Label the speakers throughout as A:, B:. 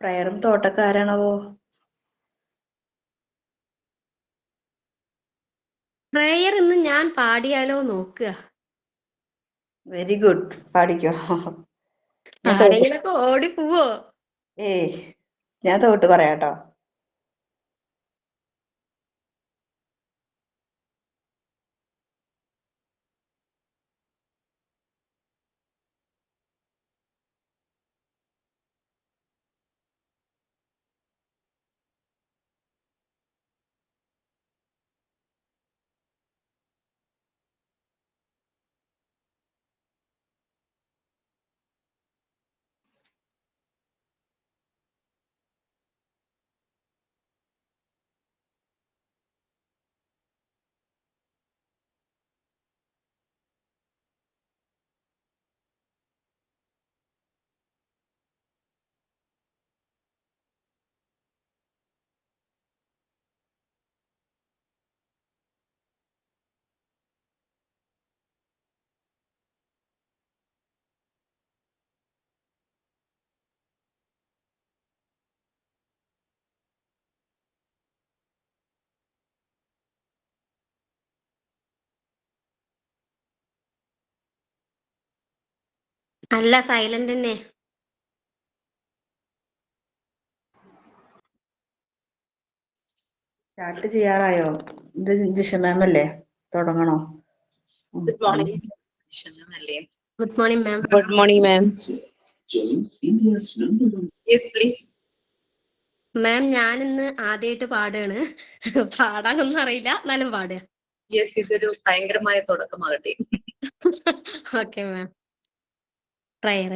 A: പ്രയറും തോട്ടക്കാരാണവോ?
B: Prayer ഇന്ന് ഞാൻ പാടിയാലോ നോക്കുക.
A: വെരി ഗുഡ്, പാടിക്കോ. ഞാൻ തോട്ട്
B: ആരെങ്കിലൊക്കെ ഓടി പോവോ?
A: ഏയ് ഞാൻ തോട്ട് പറയാട്ടോ.
B: അല്ല, സൈലന്റ് തന്നെ.
A: സ്റ്റാർട്ട് ചെയ്യാറായോ? ഇത് ജിഷ മാം അല്ലേ? തുടങ്ങണോ?
C: Good morning.
B: Good morning ma'am.
C: Good morning, ma'am. Yes, please.
B: മാം, ഞാനിന്ന് ആദ്യമായിട്ട് പാടാണ്. പാടാനൊന്നും അറിയില്ല, എന്നാലും പാടുക.
C: Yes, ഇതൊരു ഭയങ്കരമായ തുടക്കമാകട്ടെ.
B: Okay ma'am. പ്രയർ.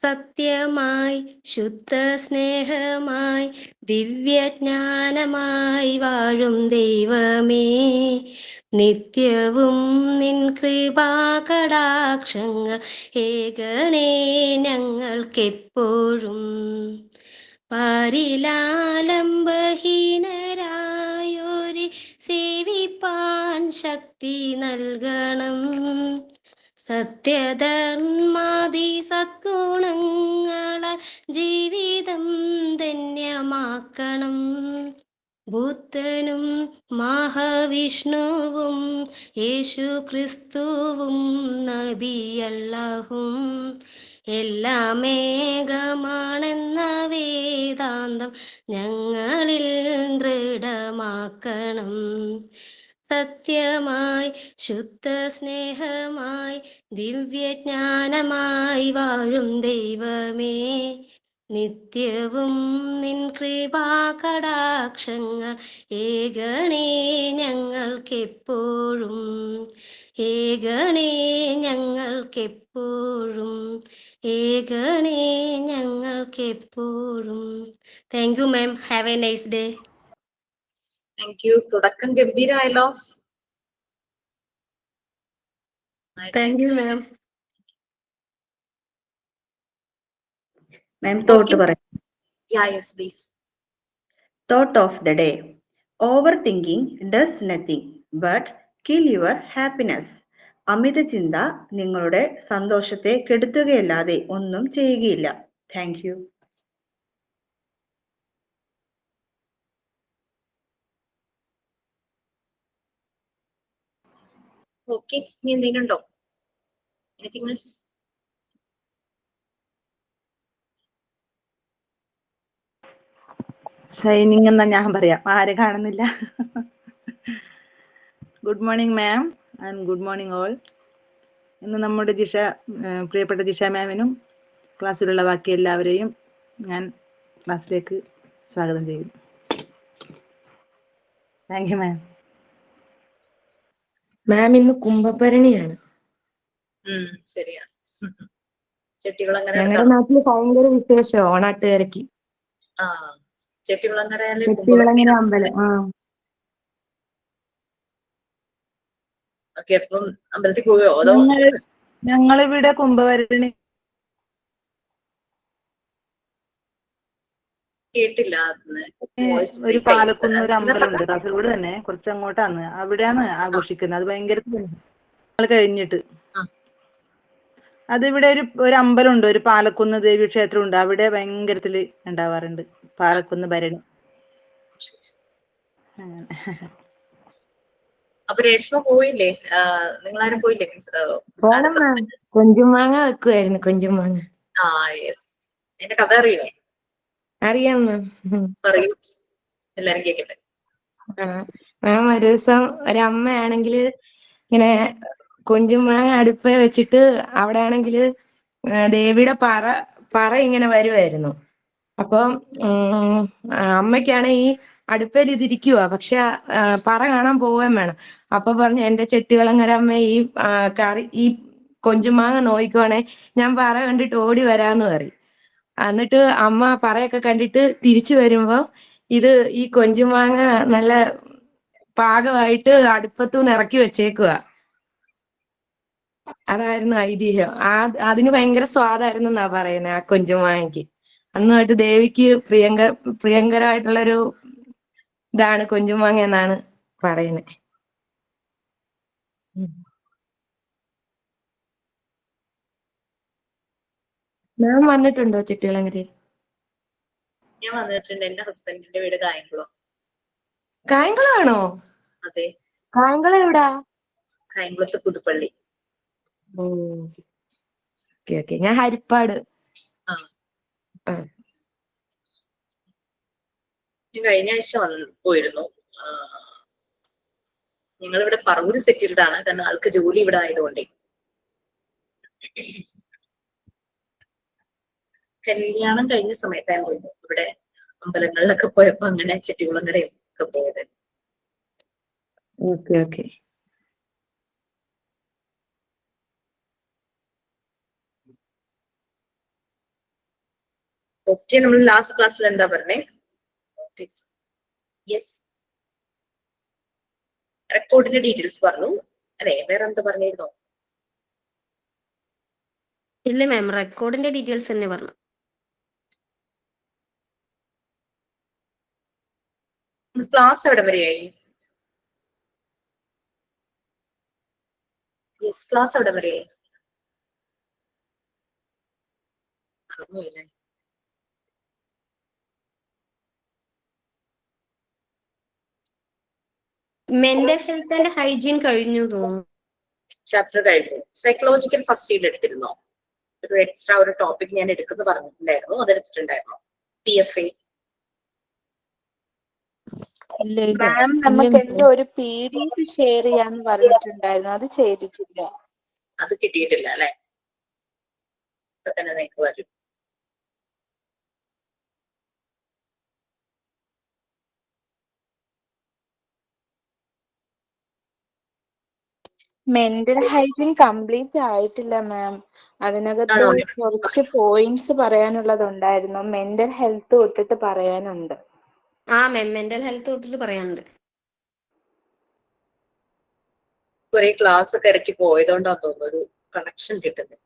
B: സത്യമായി ശുദ്ധ സ്നേഹമായി ദിവ്യജ്ഞാനമായി വാഴും ദൈവമേ, നിത്യവും നിൻ കൃപാകടാക്ഷങ്ങൾ ഏകണേ ഞങ്ങൾക്കെപ്പോഴും. പാരിലാലംബഹീനരായോരെ സേവിപ്പാൻ ശക്തി നൽകണം. സത്യധർമാദി സദ്ഗുണങ്ങളാൽ ജീവിതം ധന്യമാക്കണം. ബുദ്ധനും മഹാവിഷ്ണുവും യേശു ക്രിസ്തുവും നബിയല്ലാഹും എല്ലാം ഏകമാണെന്ന വേദാന്തം ഞങ്ങളിൽ ദൃഢമാക്കണം. സത്യമായി ശുദ്ധ സ്നേഹമായി ദിവ്യജ്ഞാനമായി വാഴും ദൈവമേ, നിത്യവും നിൻ കൃപാകടാക്ഷങ്ങൾ ഏകണേ ഞങ്ങൾക്കെപ്പോഴും. ഏകണേ ഞങ്ങൾക്കെപ്പോഴും. ഏകണേ ഞങ്ങൾക്കെപ്പോഴും. Thank you ma'am. Have a nice day.
C: Thank you. തുടക്കം ഗംഭീരമായല്ലോ.
B: Thank you ma'am.
A: Ma'am thought പറയാം.
C: Yeah, yes, please.
A: Thought of the day. Overthinking does nothing but kill your happiness. അമിത ചിന്ത നിങ്ങളുടെ സന്തോഷത്തെ കെടുത്തുകയല്ലാതെ ഒന്നും ചെയ്യുകയില്ല. Thank you.
C: Okay, നീ എന്തെങ്കിലും ഉണ്ടോ? Anything else?
D: ഷൈനിങ് എന്നാ ഞാൻ പറയാം, ആരെ കാണുന്നില്ല. Good morning ma'am and good morning all. ഇന്ന് നമ്മുടെ പ്രിയപ്പെട്ട ജിഷ മാമിനും ക്ലാസ്സിലുള്ള ബാക്കി എല്ലാവരെയും ഞാൻ ക്ലാസ്സിലേക്ക് സ്വാഗതം ചെയ്യുന്നു. Thank you ma'am.
E: മാം ഇന്ന് കുംഭഭരണിയാണ്.
C: ശരിയാ. ചെട്ടികുളങ്ങര
E: ഞങ്ങളുടെ നാട്ടില് ഭയങ്കര വിശേഷം ഓണാട്ടുകാരക്ക്.
C: ചെട്ടികുളങ്ങരയിലെ
E: ചെട്ടികുളങ്ങര അമ്പലം.
C: ഓക്കെ, അപ്പം അമ്പലത്തിൽ പോയോ? അതോ
D: ഞങ്ങളിവിടെ കുംഭഭരണി
C: കേട്ടില്ല.
D: ഒരു പാലക്കുന്ന് ഒരു അമ്പലമുണ്ട് കാസർഗോഡ് തന്നെ, കുറച്ചങ്ങോട്ടാണ്. അവിടെയാണ് ആഘോഷിക്കുന്നത്. അത് ഭയങ്കര കഴിഞ്ഞിട്ട് അതിവിടെ ഒരു അമ്പലമുണ്ട്, ഒരു പാലക്കുന്ന് ദേവി ക്ഷേത്രമുണ്ട്. അവിടെ ഭയങ്കരത്തില് ഉണ്ടാവാറുണ്ട് പാലക്കുന്ന് ഭരണി. അങ്ങനെ.
C: അപ്പൊ രേഷ്മ പോയില്ലേ? നിങ്ങളാരും പോയില്ലേ?
E: പോണം മാം. കൊഞ്ചുമാങ്ങ വെക്കുമായിരുന്നു, കൊഞ്ചുമാങ്ങ.
C: ആ യെസ്. എന്റെ കഥ അറിയോ?
E: അറിയാം മാം.
C: പറയൂ, എല്ലാരും കേക്കട്ടെ.
E: മാം ഒരു ദിവസം ഒരമ്മയാണെങ്കില് ഇങ്ങനെ കൊഞ്ചുമാങ്ങ അടുപ്പേ വെച്ചിട്ട് അവിടെ ആണെങ്കില് ദേവിയുടെ പറ ഇങ്ങനെ വരുമായിരുന്നു. അപ്പം അമ്മയ്ക്കാണ് ഈ അടുപ്പേൽ ഇതിരിക്കുക, പക്ഷെ പറ കാണാൻ പോവുകയും വേണം. അപ്പൊ പറഞ്ഞു, എന്റെ ചെട്ടികുളങ്ങര അമ്മ ഈ ഈ കൊഞ്ചുമാങ്ങ നോയിക്കുവാണെ ഞാൻ പറ കണ്ടിട്ട് ഓടി വരാന്ന് പറയും. എന്നിട്ട് അമ്മ പറയൊക്കെ കണ്ടിട്ട് തിരിച്ചു വരുമ്പോ ഇത് ഈ കൊഞ്ചുമാങ്ങ നല്ല പാകമായിട്ട് അടുപ്പത്തുനിന്ന് ഇറക്കി വെച്ചേക്കുക. അതായിരുന്നു ഐതിഹ്യം. അതിന് ഭയങ്കര സ്വാദായിരുന്നു എന്നാ പറയുന്നത് ആ കൊഞ്ചുമാങ്ങയ്ക്ക്. അന്നുമായിട്ട് ദേവിക്ക് പ്രിയങ്കരമായിട്ടുള്ളൊരു ഇതാണ് കൊഞ്ചുമാങ്ങ എന്നാണ് പറയുന്നത്. ഞാൻ വന്നിട്ടുണ്ടോ ചിട്ടികുളങ്ങരയിൽ?
C: ഞാൻ വന്നിട്ടുണ്ട്. എന്റെ ഹസ്ബൻഡിന്റെ വീട് കായംകുളം.
E: കായംകുളമാണോ?
C: അതെ,
E: കായംകുളം എവിടാ?
C: കായംകുളത്ത് പുതുപ്പള്ളി.
E: ഓ, ഓക്കെ ഓക്കെ. ഞാൻ ഹരിപ്പാട്.
C: ആ.
E: ആ.
C: ഞാൻ കഴിഞ്ഞ ആഴ്ച പോയിരുന്നു. ഞങ്ങളിവിടെ പറവൂര് സെറ്റിൽഡ് ആണ്, കാരണം ആൾക്ക് ജോലി ഇവിടെ ആയതുകൊണ്ടേ. കല്യാണം കഴിഞ്ഞ സമയത്തായിരുന്നു ഇവിടെ അമ്പലങ്ങളിലൊക്കെ പോയപ്പോ അങ്ങനെ ചെട്ടികുളങ്ങരയും ഒക്കെ പോയത്.
E: Okay okay.
C: ഓക്കെ, നമ്മൾ ലാസ്റ്റ് ക്ലാസ്സിൽ എന്താ പറഞ്ഞേ? യെസ്, റെക്കോർഡിന്റെ ഡീറ്റെയിൽസ് പറഞ്ഞു അല്ലെ? വേറെ എന്താ പറഞ്ഞിരുന്നോ?
B: ഇല്ല മാം, റെക്കോർഡിന്റെ ഡീറ്റെയിൽസ് തന്നെ പറഞ്ഞു.
C: ക്ലാസ് എവിടെ വരെയായി? യെസ്, ക്ലാസ് എവിടെ വരെയായി? അതൊന്നുമില്ലേ.
B: മെന്റൽ ഹെൽത്ത് ആൻഡ് ഹൈജീൻ കഴിഞ്ഞു തോന്നുന്നു.
C: ചാപ്റ്റർ കഴിഞ്ഞു. സൈക്കോളജിക്കൽ ഫസ്റ്റ് ഇയർ എടുത്തിരുന്നോ? ഒരു എക്സ്ട്രാ ഒരു ടോപ്പിക് ഞാൻ എടുക്കുന്നു പറഞ്ഞിട്ടുണ്ടായിരുന്നു, അതെടുത്തിട്ടുണ്ടായിരുന്നോ? PFA.
F: മാം, നമുക്ക് എന്തോ ഒരു PDF ഷെയർ ചെയ്യാന്ന് പറഞ്ഞിട്ടുണ്ടായിരുന്നു, അത് ചെയ്തിട്ടില്ല.
C: അത് കിട്ടിയിട്ടില്ല അല്ലെ? അപ്പൊ തന്നെ നിങ്ങൾക്ക് വരും.
F: മെന്റൽ ഹൈജീൻ കംപ്ലീറ്റ് ആയിട്ടില്ല മാം. അതിനകത്ത്
C: ആണോ?
F: കുറച്ച് പോയിന്റ്സ് പറയാനുള്ളതുണ്ടായിരുന്നു. മെന്റൽ ഹെൽത്ത് തൊട്ടിട്ട് പറയാനുണ്ട്.
B: ആ മാം, മെന്റൽ ഹെൽത്ത് തൊട്ടിട്ട് പറയാനുണ്ട്.
C: കുറെ ക്ലാസ് ഒക്കെ ഇടയ്ക്ക് പോയതുകൊണ്ടാന്ന് തോന്നുന്നു ഒരു കണക്ഷൻ കിട്ടുന്നത്.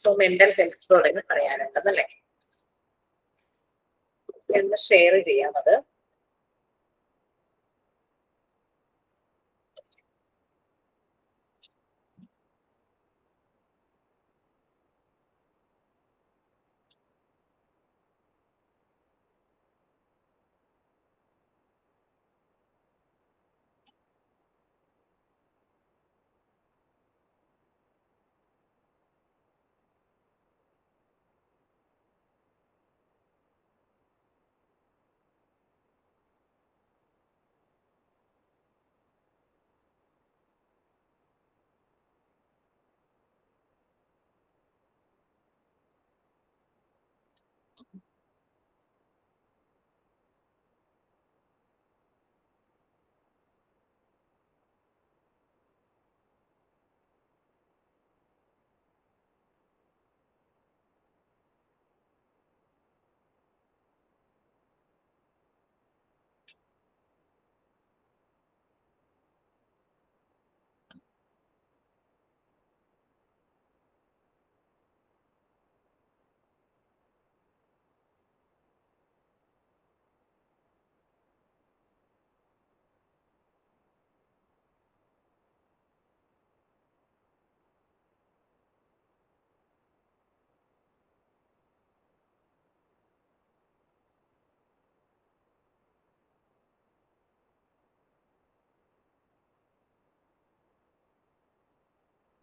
C: സോ മെന്റൽ ഹെൽത്ത് തുടങ്ങി പറയാനുണ്ടെന്നല്ലേ? എന്ന് ഷെയർ ചെയ്യാമത്.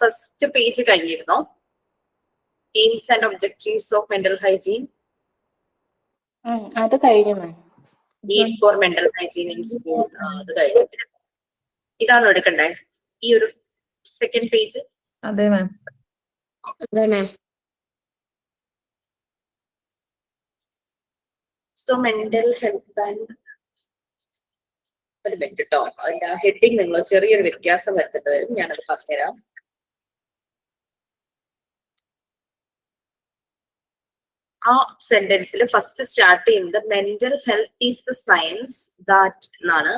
C: ഫസ്റ്റ് പേജ് കഴിഞ്ഞിരുന്നോ? Aims and objectives of mental hygiene.
F: അത് കഴിഞ്ഞു ma'am.
C: Need for mental hygiene in school അത് കഴിഞ്ഞു. ഇതാണോ എടുക്കണ്ടേ ഈ ഒരു സെക്കൻഡ് പേജ്?
G: അതെ മാം.
B: അതെ മാം.
C: സോ മെന്റൽ ഹെൽത്ത് ആൻഡ് ഒരു മിനിറ്റ് കേട്ടോ, അതിന്റെ ഹെഡിങ് നിങ്ങൾ ചെറിയൊരു വ്യത്യാസം വരുത്തേണ്ടി വരും, ഞാനത് പറഞ്ഞുതരാം. ആ സെന്റൻസിൽ ഫസ്റ്റ് സ്റ്റാർട്ട് ചെയ്യുന്നത് mental health is the science that എന്നാണ്.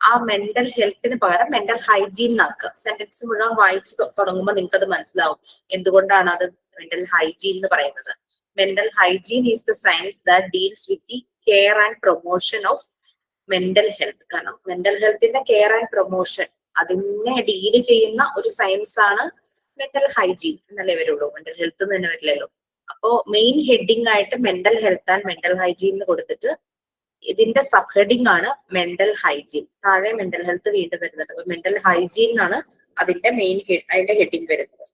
C: ആ മെന്റൽ ഹെൽത്തിന് പകരം മെന്റൽ ഹൈജീൻ എന്നാക്കുക. സെന്റൻസ് മുഴുവൻ വായിച്ച് തുടങ്ങുമ്പോൾ നിങ്ങൾക്ക് അത് മനസ്സിലാവും എന്തുകൊണ്ടാണ് അത് മെന്റൽ ഹൈജീൻ എന്ന് പറയുന്നത്. Mental hygiene is the science that deals with the care and promotion of mental health. കാരണം മെന്റൽ ഹെൽത്തിന്റെ കെയർ ആൻഡ് പ്രൊമോഷൻ അതിനെ ഡീല് ചെയ്യുന്ന ഒരു സയൻസ് ആണ് മെന്റൽ ഹൈജീൻ എന്നല്ലേ വരുള്ളൂ, മെന്റൽ ഹെൽത്ത് എന്ന് തന്നെ വരില്ലല്ലോ. അപ്പോ മെയിൻ ഹെഡിങ് ആയിട്ട് mental health and mental hygiene എന്ന് കൊടുത്തിട്ട് ഇതിന്റെ സബ് ഹെഡിങ് ആണ് മെന്റൽ ഹൈജീൻ. താഴെ മെന്റൽ ഹെൽത്ത് വീണ്ടും വരുന്നുണ്ട്. അപ്പൊ മെന്റൽ ഹൈജീൻ എന്നാണ് അതിന്റെ മെയിൻ അതിന്റെ ഹെഡിങ് വരുന്നത്.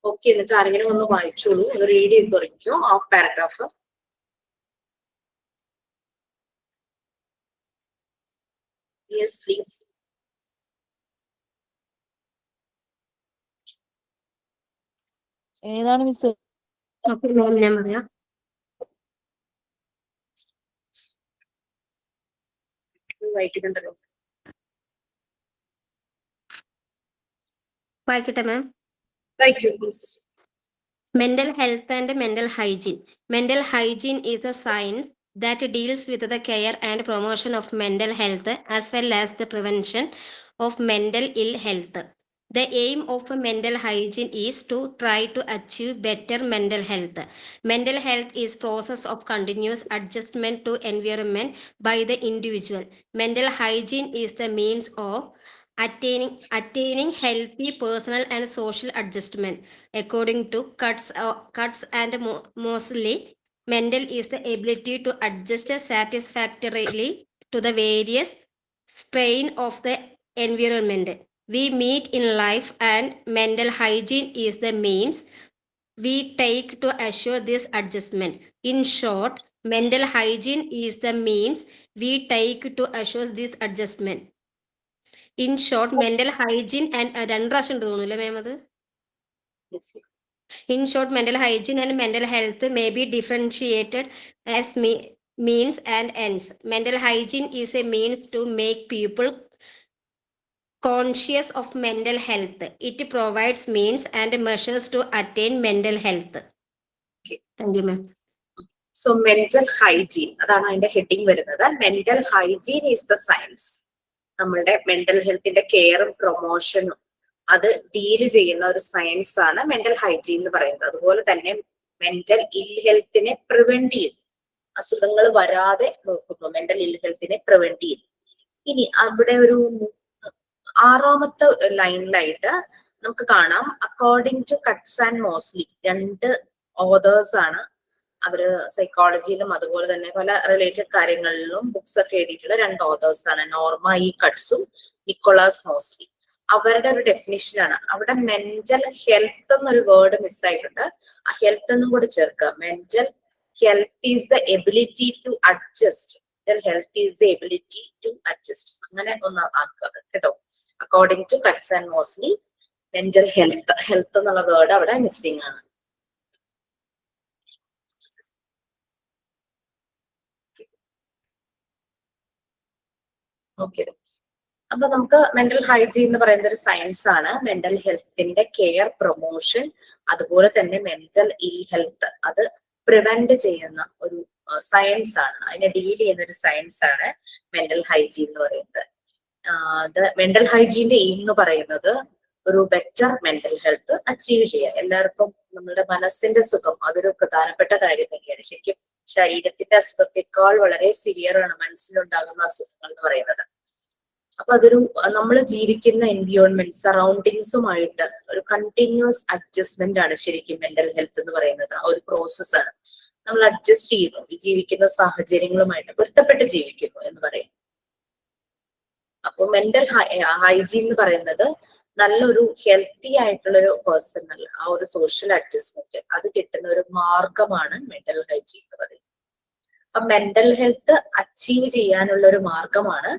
C: ഓക്കെ, എന്നിട്ട് ആരെങ്കിലും ഒന്ന് വായിച്ചോളൂ, അത് റീഡ് ചെയ്ത് തുടങ്ങിക്കോ ആ പാരഗ്രാഫ്. Yes please.
F: ഏതാണ് മിസ്?
B: ഓക്കെ മാം, ഞാൻ പറയാം.
C: വായിക്കുന്നുണ്ടല്ലോ.
B: വായിക്കട്ടെ മാം.
C: വായിക്കൂ please.
B: Mental health and mental hygiene. Mental hygiene is a science that deals with the care and promotion of mental health as well as the prevention of mental ill health. The aim of mental hygiene is to try to achieve better mental health. Mental health is process of continuous adjustment to environment by the individual. Mental hygiene is the means of attaining healthy personal and social adjustment. According to Cuts and Mosley, mental is the ability to adjust satisfactorily to the various strain of the environment we meet in life, and mental hygiene is the means we take to assure this adjustment. In short, mental hygiene is the means we take to assure this adjustment. In short, mental hygiene and രണ്ട് പ്രാവശ്യം ഉണ്ട് തോന്നുന്നു അല്ലേ മാം അത്? In short, mental hygiene and mental health may be differentiated as means and ends. Mental hygiene is a means to make people conscious of mental health. It provides means and measures to attain mental health.
C: Okay.
B: Thank you, ma'am.
C: So mental hygiene അതാണ് അതിന്റെ heading വരുന്നത്. Mental hygiene is the science. നമ്മളുടെ mental ഹെൽത്തിന്റെ കെയറും പ്രൊമോഷനും അത് deal ചെയ്യുന്ന ഒരു science ആണ് mental hygiene എന്ന് പറയുന്നത്. അതുപോലെ തന്നെ മെന്റൽ ഇൽ ഹെൽത്തിനെ പ്രിവെന്റ് ചെയ്യുന്നു, അസുഖങ്ങൾ വരാതെ നോക്കുന്നു, മെന്റൽ ഇൽ ഹെൽത്തിനെ പ്രിവെന്റ് ചെയ്യുന്നു. ഇനി അവിടെ ഒരു 6ാമത്തെ ലൈനിലായിട്ട് നമുക്ക് കാണാം according to Cutts and Moseley. 2 authors ആണ്, അവര് സൈക്കോളജിയിലും അതുപോലെ തന്നെ പല റിലേറ്റഡ് കാര്യങ്ങളിലും ബുക്സ് ഒക്കെ എഴുതിയിട്ടുള്ള 2 ഓതേഴ്സ് ആണ്, നോർമ ഇ കട്ട്സും നിക്കോളാസ് മോസ്ലി. അവരുടെ ഒരു ഡെഫിനിഷനാണ് അവിടെ മെന്റൽ ഹെൽത്ത് എന്നൊരു വേർഡ് മിസ്സായിട്ടുണ്ട്, ആ ഹെൽത്ത് എന്നും കൂടെ ചേർക്കുക. Mental health is the ability to adjust. Mental health is the ability to adjust, അങ്ങനെ ഒന്ന് ആക്കുക കേട്ടോ. According to Cutts and Moseley mental health എന്നുള്ള വേർഡ് അവിടെ മിസ്സിംഗ് ആണ്. ഓക്കെ, അപ്പൊ നമുക്ക് മെന്റൽ ഹൈജീൻ എന്ന് പറയുന്ന ഒരു സയൻസ് ആണ്. മെന്റൽ ഹെൽത്തിന്റെ കെയർ, പ്രൊമോഷൻ, അതുപോലെ തന്നെ മെന്റൽ ഇൽ ഹെൽത്ത് അത് പ്രിവെന്റ് ചെയ്യുന്ന ഒരു സയൻസ് ആണ്, അതിനെ ഡീൽ ചെയ്യുന്ന ഒരു സയൻസ് ആണ് മെന്റൽ ഹൈജീൻ എന്ന് പറയുന്നത്. മെന്റൽ ഹൈജീന്റെ എയിം എന്ന് പറയുന്നത് ഒരു ബെറ്റർ മെന്റൽ ഹെൽത്ത് അച്ചീവ് ചെയ്യുക. എല്ലാവർക്കും നമ്മളുടെ മനസ്സിന്റെ സുഖം അതൊരു പ്രധാനപ്പെട്ട കാര്യം തന്നെയാണ്. ശരിക്കും ശരീരത്തിന്റെ അസുഖത്തെക്കാൾ വളരെ സിവിയർ ആണ് മനസ്സിലുണ്ടാകുന്ന അസുഖങ്ങൾ എന്ന് പറയുന്നത്. അപ്പൊ അതൊരു നമ്മൾ ജീവിക്കുന്ന എൻവിയോൺമെന്റ് സറൗണ്ടിങ്സുമായിട്ട് ഒരു കണ്ടിന്യൂസ് അഡ്ജസ്റ്റ്മെന്റ് ആണ് ശരിക്കും മെന്റൽ ഹെൽത്ത് എന്ന് പറയുന്നത്. ആ ഒരു പ്രോസസ്സാണ്. നമ്മൾ അഡ്ജസ്റ്റ് ചെയ്യുന്നു, ജീവിക്കുന്ന സാഹചര്യങ്ങളുമായിട്ട് പൊരുത്തപ്പെട്ട് ജീവിക്കുന്നു എന്ന് പറയും. അപ്പൊ മെന്റൽ ഹൈജീൻ എന്ന് പറയുന്നത് നല്ലൊരു ഹെൽത്തി ആയിട്ടുള്ള ഒരു പേഴ്സണൽ ആ ഒരു സോഷ്യൽ അഡ്ജസ്റ്റ്മെന്റ് അത് കിട്ടുന്ന ഒരു മാർഗമാണ് മെന്റൽ ഹൈജീൻ എന്ന് പറയുന്നത്. അപ്പൊ മെന്റൽ ഹെൽത്ത് അച്ചീവ് ചെയ്യാനുള്ള ഒരു മാർഗമാണ്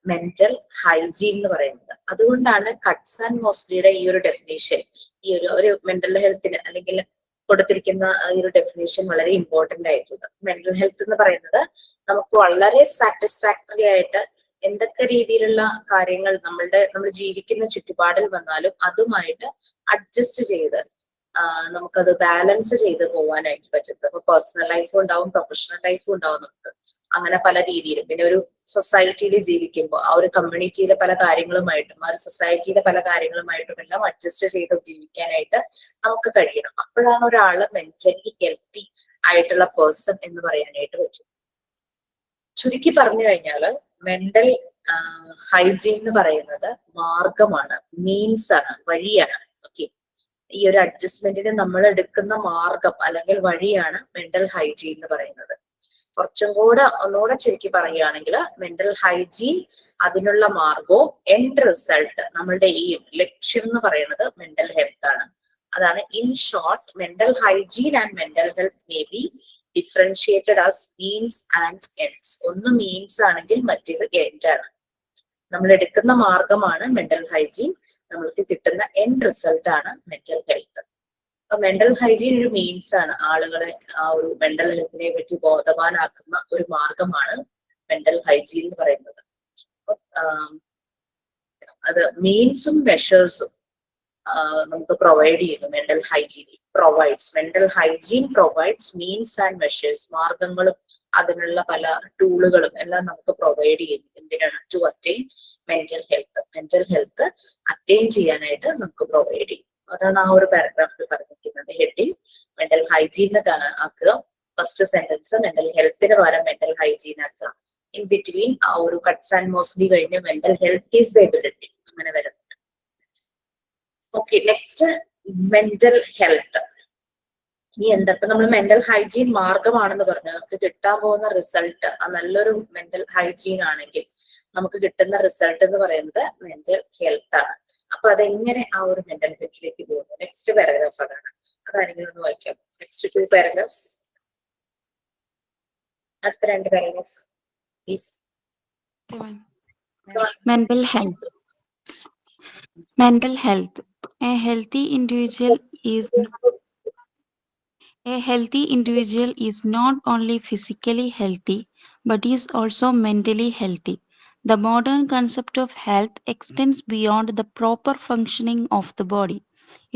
C: മെന്റൽ ഹൈജീൻ എന്ന് പറയുന്നത്. അതുകൊണ്ടാണ് കട്ട്സ് ആൻഡ് മോസ്ലിയുടെ ഈ ഒരു ഡെഫിനേഷൻ, ഈ ഒരു മെന്റൽ ഹെൽത്തിന് അല്ലെങ്കിൽ കൊടുത്തിരിക്കുന്ന ഈ ഒരു ഡെഫിനേഷൻ വളരെ ഇമ്പോർട്ടന്റ് ആയിട്ടുള്ളത്. മെന്റൽ ഹെൽത്ത് എന്ന് പറയുന്നത് നമുക്ക് വളരെ സാറ്റിസ്ഫാക്ടറി ആയിട്ട് എന്തൊക്കെ രീതിയിലുള്ള കാര്യങ്ങൾ നമ്മൾ ജീവിക്കുന്ന ചുറ്റുപാടിൽ വന്നാലും അതുമായിട്ട് അഡ്ജസ്റ്റ് ചെയ്ത് നമുക്കത് ബാലൻസ് ചെയ്ത് പോകാനായിട്ട് പറ്റുന്നത്. അപ്പൊ പേഴ്സണൽ ലൈഫും ഉണ്ടാവും, പ്രൊഫഷണൽ ലൈഫും ഉണ്ടാവും നമുക്ക്. അങ്ങനെ പല രീതിയിലും പിന്നെ ഒരു സൊസൈറ്റിയിൽ ജീവിക്കുമ്പോൾ ആ ഒരു കമ്മ്യൂണിറ്റിയിലെ പല കാര്യങ്ങളുമായിട്ടും ആ ഒരു സൊസൈറ്റിയിലെ പല കാര്യങ്ങളുമായിട്ടും എല്ലാം അഡ്ജസ്റ്റ് ചെയ്ത് ജീവിക്കാനായിട്ട് നമുക്ക് കഴിയണം. അപ്പോഴാണ് ഒരാള് മെന്റലി ഹെൽത്തി ആയിട്ടുള്ള പേഴ്സൺ എന്ന് പറയാനായിട്ട് പറ്റും. ചുരുക്കി പറഞ്ഞു കഴിഞ്ഞാല് മെന്റൽ ഹൈജീൻ എന്ന് പറയുന്നത് മാർഗമാണ്, മീൻസ് ആണ്, വഴിയാണ്. ഓക്കെ, ഈ ഒരു അഡ്ജസ്റ്റ്മെന്റിന് നമ്മൾ എടുക്കുന്ന മാർഗം അല്ലെങ്കിൽ വഴിയാണ് മെന്റൽ ഹൈജീൻ എന്ന് പറയുന്നത്. കുറച്ചും കൂടെ ഒന്നുകൂടെ ചുരുക്കി പറയുകയാണെങ്കിൽ മെന്റൽ ഹൈജീൻ അതിനുള്ള മാർഗവും എൻഡ് റിസൾട്ട് നമ്മളുടെ ഈ ലക്ഷ്യം എന്ന് പറയുന്നത് മെന്റൽ ഹെൽത്ത് ആണ്. അതാണ് in short mental hygiene and mental health may be differentiated as means and ends. ഒന്ന് മീൻസ് ആണെങ്കിൽ മറ്റേത് എൻഡ് ആണ്. നമ്മൾ എടുക്കുന്ന മാർഗമാണ് മെന്റൽ ഹൈജീൻ, നമ്മൾക്ക് കിട്ടുന്ന എൻഡ് റിസൾട്ട് ആണ് മെന്റൽ ഹെൽത്ത്. അപ്പൊ മെന്റൽ ഹൈജീൻ ഒരു മീൻസ് ആണ്, ആളുകളെ ആ ഒരു മെന്റൽ ഹെൽത്തിനെ പറ്റി ബോധവാനാക്കുന്ന ഒരു മാർഗമാണ് മെന്റൽ ഹൈജീൻ എന്ന് പറയുന്നത്. അത് മീൻസും മെഷേഴ്സും നമുക്ക് പ്രൊവൈഡ് ചെയ്യുന്നു. Mental hygiene provides means and measures, മാർഗങ്ങളും അതിനുള്ള പല ടൂളുകളും എല്ലാം നമുക്ക് പ്രൊവൈഡ് ചെയ്യുന്നു. എന്തിനാണ്? To attain mental health attain ചെയ്യാനായിട്ട് നമുക്ക് പ്രൊവൈഡ് ചെയ്യും. അതാണ് ആ ഒരു പാരഗ്രാഫിൽ പറഞ്ഞിരിക്കുന്നത്. ഹെഡിങ് മെന്റൽ ഹൈജീൻ ആക്കുക, ഫസ്റ്റ് സെന്റൻസ് മെന്റൽ ഹെൽത്തിന് പകരം മെന്റൽ ഹൈജീൻ ആക്കുക, ഇൻ ബിറ്റ്വീൻ ആ ഒരു കട്ട്സ് ആൻഡ് മോസ്റ്റ്ലി കഴിഞ്ഞ് മെന്റൽ ഹെൽത്ത് ഈസ് എബിലിറ്റി അങ്ങനെ വരുന്നുണ്ട്. Okay, next mental health. ഇനി എന്താ ഇപ്പൊ നമ്മൾ മെന്റൽ ഹൈജീൻ മാർഗമാണെന്ന് പറഞ്ഞു, നമുക്ക് കിട്ടാൻ പോകുന്ന റിസൾട്ട് ആ നല്ലൊരു മെന്റൽ ഹൈജീൻ ആണെങ്കിൽ നമുക്ക് കിട്ടുന്ന റിസൾട്ട് എന്ന് പറയുന്നത് മെന്റൽ ഹെൽത്ത് ആണ്. അപ്പൊ അതെങ്ങനെ ആ ഒരു മെന്റൽ ഹെൽത്തിലേക്ക് പോകുന്നു? നെക്സ്റ്റ് പാരഗ്രാഫ് അതാണ്. അതാരെങ്കിലും ഒന്ന് വായിക്കാം. നെക്സ്റ്റ് 2 പാരഗ്രാഫ്സ്, അടുത്ത 2 paragraph please.
G: Mental health. Mental health. A healthy individual is not only physically healthy but is also mentally healthy. The modern concept of health extends beyond the proper functioning of the body.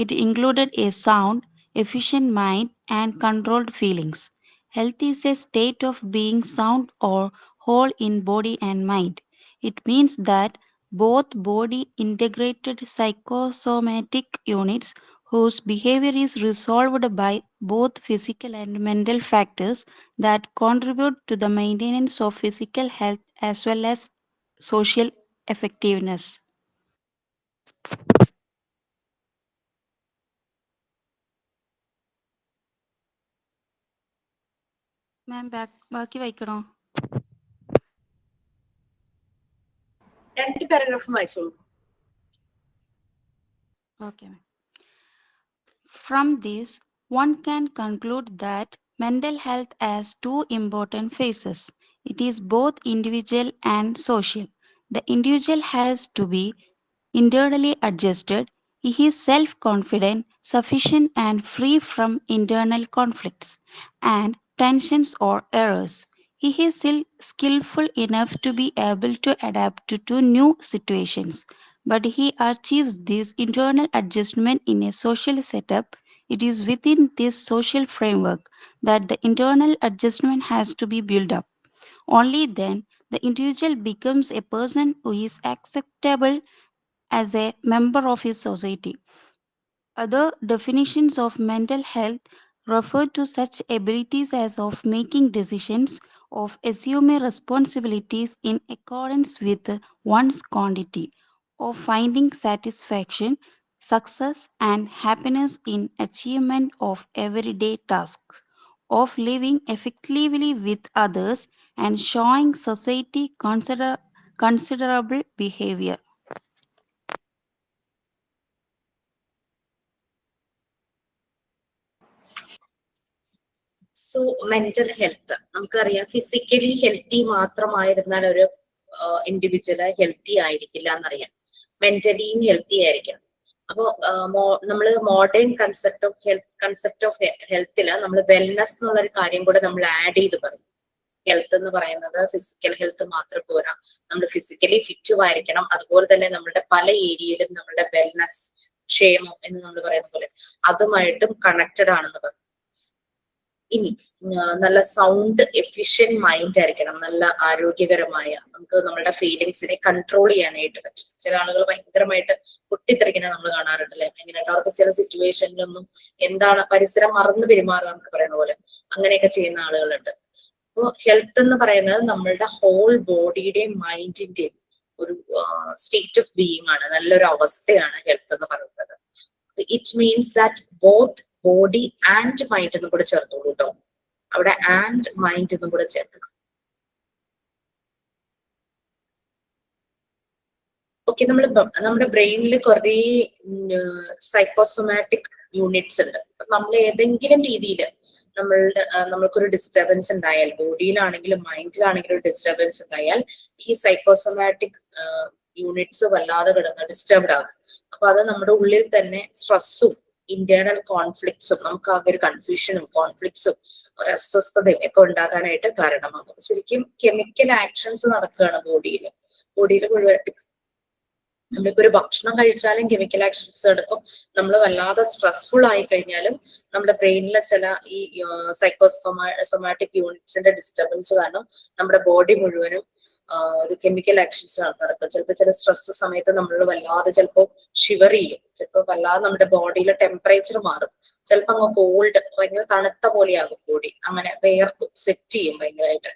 G: It included a sound, efficient mind and controlled feelings. Health is a state of being sound or whole in body and mind. It means that both body integrated psychosomatic units whose behavior is resolved by both physical and mental factors that contribute to the maintenance of physical health as well as social effectiveness. മാം ബാക്കി വായിക്കണോ?
C: 2 paragraph വായിച്ചോളൂ.
G: Okay, ma'am. From this, one can conclude that mental health has 2 important phases. It is both individual and social. The individual has to be internally adjusted. He is self confident, sufficient, and free from internal conflicts and tensions or errors. He is skillful enough to be able to adapt to new situations. But he achieves this internal adjustment in a social setup. It is within this social framework that the internal adjustment has to be built up. Only then the individual becomes a person who is acceptable as a member of his society. Other definitions of mental health refer to such abilities as of making decisions, of assuming responsibilities in accordance with one's quantity, of finding satisfaction, success, and happiness in achievement of everyday tasks, of living effectively with others, and showing society considerable behavior.
C: So mental health നമുക്കറിയാം, physically healthy മാത്രമായിരുന്നാൽ ഒരു individual healthy ആയിരിക്കില്ല എന്നറിയാം. മെന്റലിയും healthy ആയിരിക്കണം. അപ്പോ നമ്മള് modern concept of ഹെൽത്തില് നമ്മൾ wellness എന്നുള്ളൊരു കാര്യം കൂടെ നമ്മൾ ആഡ് ചെയ്ത് പറയും. ഹെൽത്ത് എന്ന് പറയുന്നത് ഫിസിക്കൽ ഹെൽത്ത് മാത്രം പോരാ, നമ്മൾ ഫിസിക്കലി ഫിറ്റും ആയിരിക്കണം. അതുപോലെ തന്നെ നമ്മുടെ പല ഏരിയയിലും നമ്മുടെ വെൽനെസ്, ക്ഷേമം എന്ന് നമ്മൾ പറയുന്ന പോലെ അതുമായിട്ടും കണക്റ്റഡ് ആണെന്ന് പറയും. ഇനി നല്ല സൗണ്ട് എഫിഷ്യന്റ് മൈൻഡ് ആയിരിക്കണം, നല്ല ആരോഗ്യകരമായ, നമുക്ക് നമ്മുടെ ഫീലിങ്സിനെ കൺട്രോൾ ചെയ്യാനായിട്ട് പറ്റും. ചില ആളുകൾ ഭയങ്കരമായിട്ട് പൊട്ടിത്തെറിക്കുന്ന നമ്മൾ കാണാറുണ്ട് അല്ലെ, എങ്ങനെയായിട്ട് അവർക്ക് ചില സിറ്റുവേഷനിലൊന്നും എന്താണ് പരിസരം മറന്നു പെരുമാറുക എന്നൊക്കെ പറയുന്ന പോലെ അങ്ങനെയൊക്കെ ചെയ്യുന്ന ആളുകളുണ്ട്. അപ്പോൾ ഹെൽത്ത് എന്ന് പറയുന്നത് നമ്മളുടെ ഹോൾ ബോഡിയുടെയും മൈൻഡിന്റെയും ഒരു സ്റ്റേറ്റ് ഓഫ് ബീയിങ് ആണ്, നല്ലൊരു അവസ്ഥയാണ് ഹെൽത്ത് എന്ന് പറയുന്നത്. It means that both body and mind എന്നും കൂടെ ചേർത്തോളൂ കേട്ടോ. അവിടെ ആൻഡ് മൈൻഡ് എന്നും കൂടെ ചേർക്കണം. ഓക്കെ, നമ്മുടെ ബ്രെയിനിൽ കുറേ സൈക്കോസൊമാറ്റിക് യൂണിറ്റ്സ് ഉണ്ട്. നമ്മൾ ഏതെങ്കിലും രീതിയിൽ നമ്മൾക്കൊരു ഡിസ്റ്റർബൻസ് ഉണ്ടായാൽ, ബോഡിയിലാണെങ്കിലും മൈൻഡിലാണെങ്കിലും ഒരു ഡിസ്റ്റർബൻസ് ഉണ്ടായാൽ ഈ സൈക്കോസൊമാറ്റിക് യൂണിറ്റ്സ് വല്ലാതെ കിടന്ന് ഡിസ്റ്റർബ്ഡ് ആകും. അപ്പൊ അത് നമ്മുടെ ഉള്ളിൽ തന്നെ സ്ട്രെസ്സും ഇന്റേണൽ കോൺഫ്ലിക്ട്സും, നമുക്ക് ആകെ ഒരു കൺഫ്യൂഷനും കോൺഫ്ലിക്ട്സും ഒരു അസ്വസ്ഥതയും ഒക്കെ ഉണ്ടാകാനായിട്ട് കാരണമാകും. ശരിക്കും കെമിക്കൽ ആക്ഷൻസ് നടക്കുകയാണ് ബോഡിയിൽ മുഴുവൻ. നമ്മളിപ്പോ ഒരു ഭക്ഷണം കഴിച്ചാലും കെമിക്കൽ ആക്ഷൻസ് എടുക്കും. നമ്മൾ വല്ലാതെ സ്ട്രെസ്ഫുൾ ആയി കഴിഞ്ഞാലും നമ്മുടെ ബ്രെയിനിലെ ചില ഈ സൊമാറ്റിക് യൂണിറ്റ്സിന്റെ ഡിസ്റ്റർബൻസ് കാരണം നമ്മുടെ ബോഡി മുഴുവനും ഒരു കെമിക്കൽ ആക്ഷൻസ് നടക്കും. ചിലപ്പോൾ ചില സ്ട്രെസ് സമയത്ത് നമ്മൾ വല്ലാതെ ചിലപ്പോൾ ഷിവർ ചെയ്യും, ചിലപ്പോൾ വല്ലാതെ നമ്മുടെ ബോഡിയിലെ ടെമ്പറേച്ചർ മാറും, ചിലപ്പോൾ അങ്ങ് കോൾഡ്, ഭയങ്കര തണുത്ത പോലെയാകും ബോഡി, അങ്ങനെ വേർക്കും, സെറ്റ് ചെയ്യും, ഭയങ്കരമായിട്ട്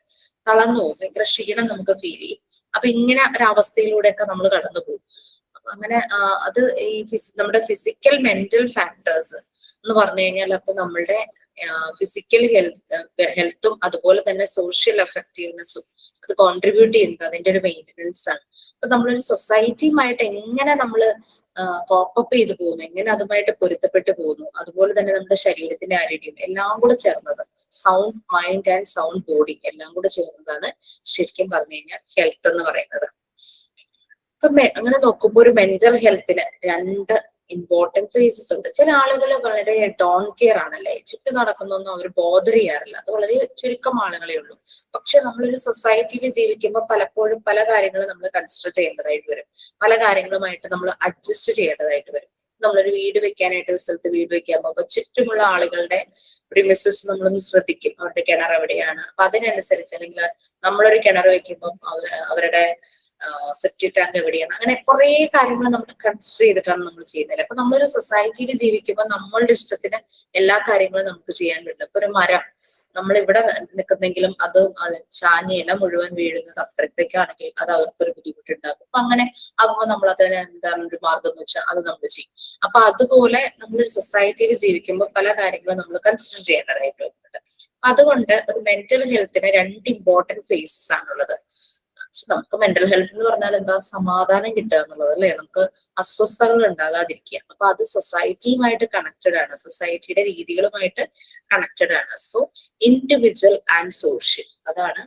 C: തളർന്നു പോകും, ഭയങ്കര ക്ഷീണം നമുക്ക് ഫീൽ ചെയ്യും. അപ്പൊ ഇങ്ങനെ ഒരവസ്ഥയിലൂടെയൊക്കെ നമ്മൾ കടന്നു പോകും. അപ്പൊ അങ്ങനെ അത് ഈ നമ്മുടെ ഫിസിക്കൽ മെന്റൽ ഫാക്ടേഴ്സ് എന്ന് പറഞ്ഞു കഴിഞ്ഞാൽ അപ്പൊ നമ്മളുടെ ഫിസിക്കൽ ഹെൽത്തും അതുപോലെ തന്നെ സോഷ്യൽ എഫക്റ്റീവ്നെസ്സും അത് കോൺട്രിബ്യൂട്ട് ചെയ്യുന്നത് അതിന്റെ ഒരു മെയിൻ്റനൻസ് ആണ്. അപ്പൊ നമ്മളൊരു സൊസൈറ്റിയുമായിട്ട് എങ്ങനെ നമ്മൾ കോപ്പപ്പ് ചെയ്തു പോകുന്നു, എങ്ങനെ അതുമായിട്ട് പൊരുത്തപ്പെട്ടു പോകുന്നു, അതുപോലെ തന്നെ നമ്മുടെ ശരീരത്തിന്റെ ആരോഗ്യം എല്ലാം കൂടെ ചേർന്നത്, sound mind and sound body എല്ലാം കൂടെ ചേർന്നതാണ് ശരിക്കും പറഞ്ഞു കഴിഞ്ഞാൽ ഹെൽത്ത് എന്ന് പറയുന്നത്. അപ്പൊ അങ്ങനെ നോക്കുമ്പോൾ ഒരു മെന്റൽ ഹെൽത്തിന് രണ്ട് ഇമ്പോർട്ടന്റ് ഫേസസ് ഉണ്ട്. ചില ആളുകൾ വളരെ ഡോൺ കെയർ ആണല്ലേ, ചുറ്റും നടക്കുന്നൊന്നും അവർ ബോധർ ചെയ്യാറില്ല, അത് വളരെ ചുരുക്കം ആളുകളേ ഉള്ളൂ. പക്ഷെ നമ്മളൊരു സൊസൈറ്റിയിൽ ജീവിക്കുമ്പോൾ പലപ്പോഴും പല കാര്യങ്ങളും നമ്മൾ കൺസിഡർ ചെയ്യേണ്ടതായിട്ട് വരും, പല കാര്യങ്ങളുമായിട്ട് നമ്മൾ അഡ്ജസ്റ്റ് ചെയ്യേണ്ടതായിട്ട് വരും. നമ്മളൊരു വീട് വെക്കാനായിട്ട് ഒരു സ്ഥലത്ത് വീട് വെക്കാൻ പോകുമ്പോൾ ചുറ്റുമുള്ള ആളുകളുടെ പ്രിമിസസ് നമ്മളൊന്ന് ശ്രദ്ധിക്കും, അവരുടെ കിണർ എവിടെയാണ്. അപ്പൊ അതിനനുസരിച്ച്, അല്ലെങ്കിൽ നമ്മളൊരു കിണർ വെക്കുമ്പോൾ അവരുടെ സെപ്റ്റി ടാങ്ക് എവിടെയാണ്, അങ്ങനെ കുറെ കാര്യങ്ങൾ നമ്മൾ കൺസിഡർ ചെയ്തിട്ടാണ് നമ്മൾ ചെയ്യുന്നത്. അപ്പൊ നമ്മളൊരു സൊസൈറ്റിയിൽ ജീവിക്കുമ്പോൾ നമ്മളുടെ ഇഷ്ടത്തിന് എല്ലാ കാര്യങ്ങളും നമുക്ക് ചെയ്യാൻ പറ്റില്ല. ഇപ്പൊ ഒരു മരം നമ്മളിവിടെ നിൽക്കുന്നെങ്കിലും അത് ചാഞ്ഞ ഇല മുഴുവൻ വീഴുന്നത് അപ്പുറത്തേക്കാണെങ്കിൽ അത് അവർക്കൊരു ബുദ്ധിമുട്ടുണ്ടാകും. അപ്പൊ അങ്ങനെ ആകുമ്പോൾ നമ്മൾ അതിന് എന്താണ് ഒരു മാർഗം എന്ന് വെച്ചാൽ അത് നമ്മൾ ചെയ്യും. അപ്പൊ അതുപോലെ നമ്മളൊരു സൊസൈറ്റിയിൽ ജീവിക്കുമ്പോൾ പല കാര്യങ്ങളും നമ്മൾ കൺസിഡർ ചെയ്യേണ്ടതായിട്ട് വരുന്നുണ്ട്. അതുകൊണ്ട് ഒരു മെന്റൽ ഹെൽത്തിന് രണ്ട് ഇമ്പോർട്ടന്റ് ഫേസസ് ആണുള്ളത്. നമുക്ക് മെന്റൽ ഹെൽത്ത് എന്ന് പറഞ്ഞാൽ എന്താ, സമാധാനം കിട്ടുക എന്നുള്ളത് അല്ലെ, നമുക്ക് അസ്വസ്ഥതകൾ ഉണ്ടാകാതിരിക്കുക. അപ്പൊ അത് സൊസൈറ്റിയുമായിട്ട് കണക്റ്റഡ് ആണ്, സൊസൈറ്റിയുടെ രീതികളുമായിട്ട് കണക്റ്റഡ് ആണ്. സോ ഇൻഡിവിജ്വൽ ആൻഡ് സോഷ്യൽ, അതാണ്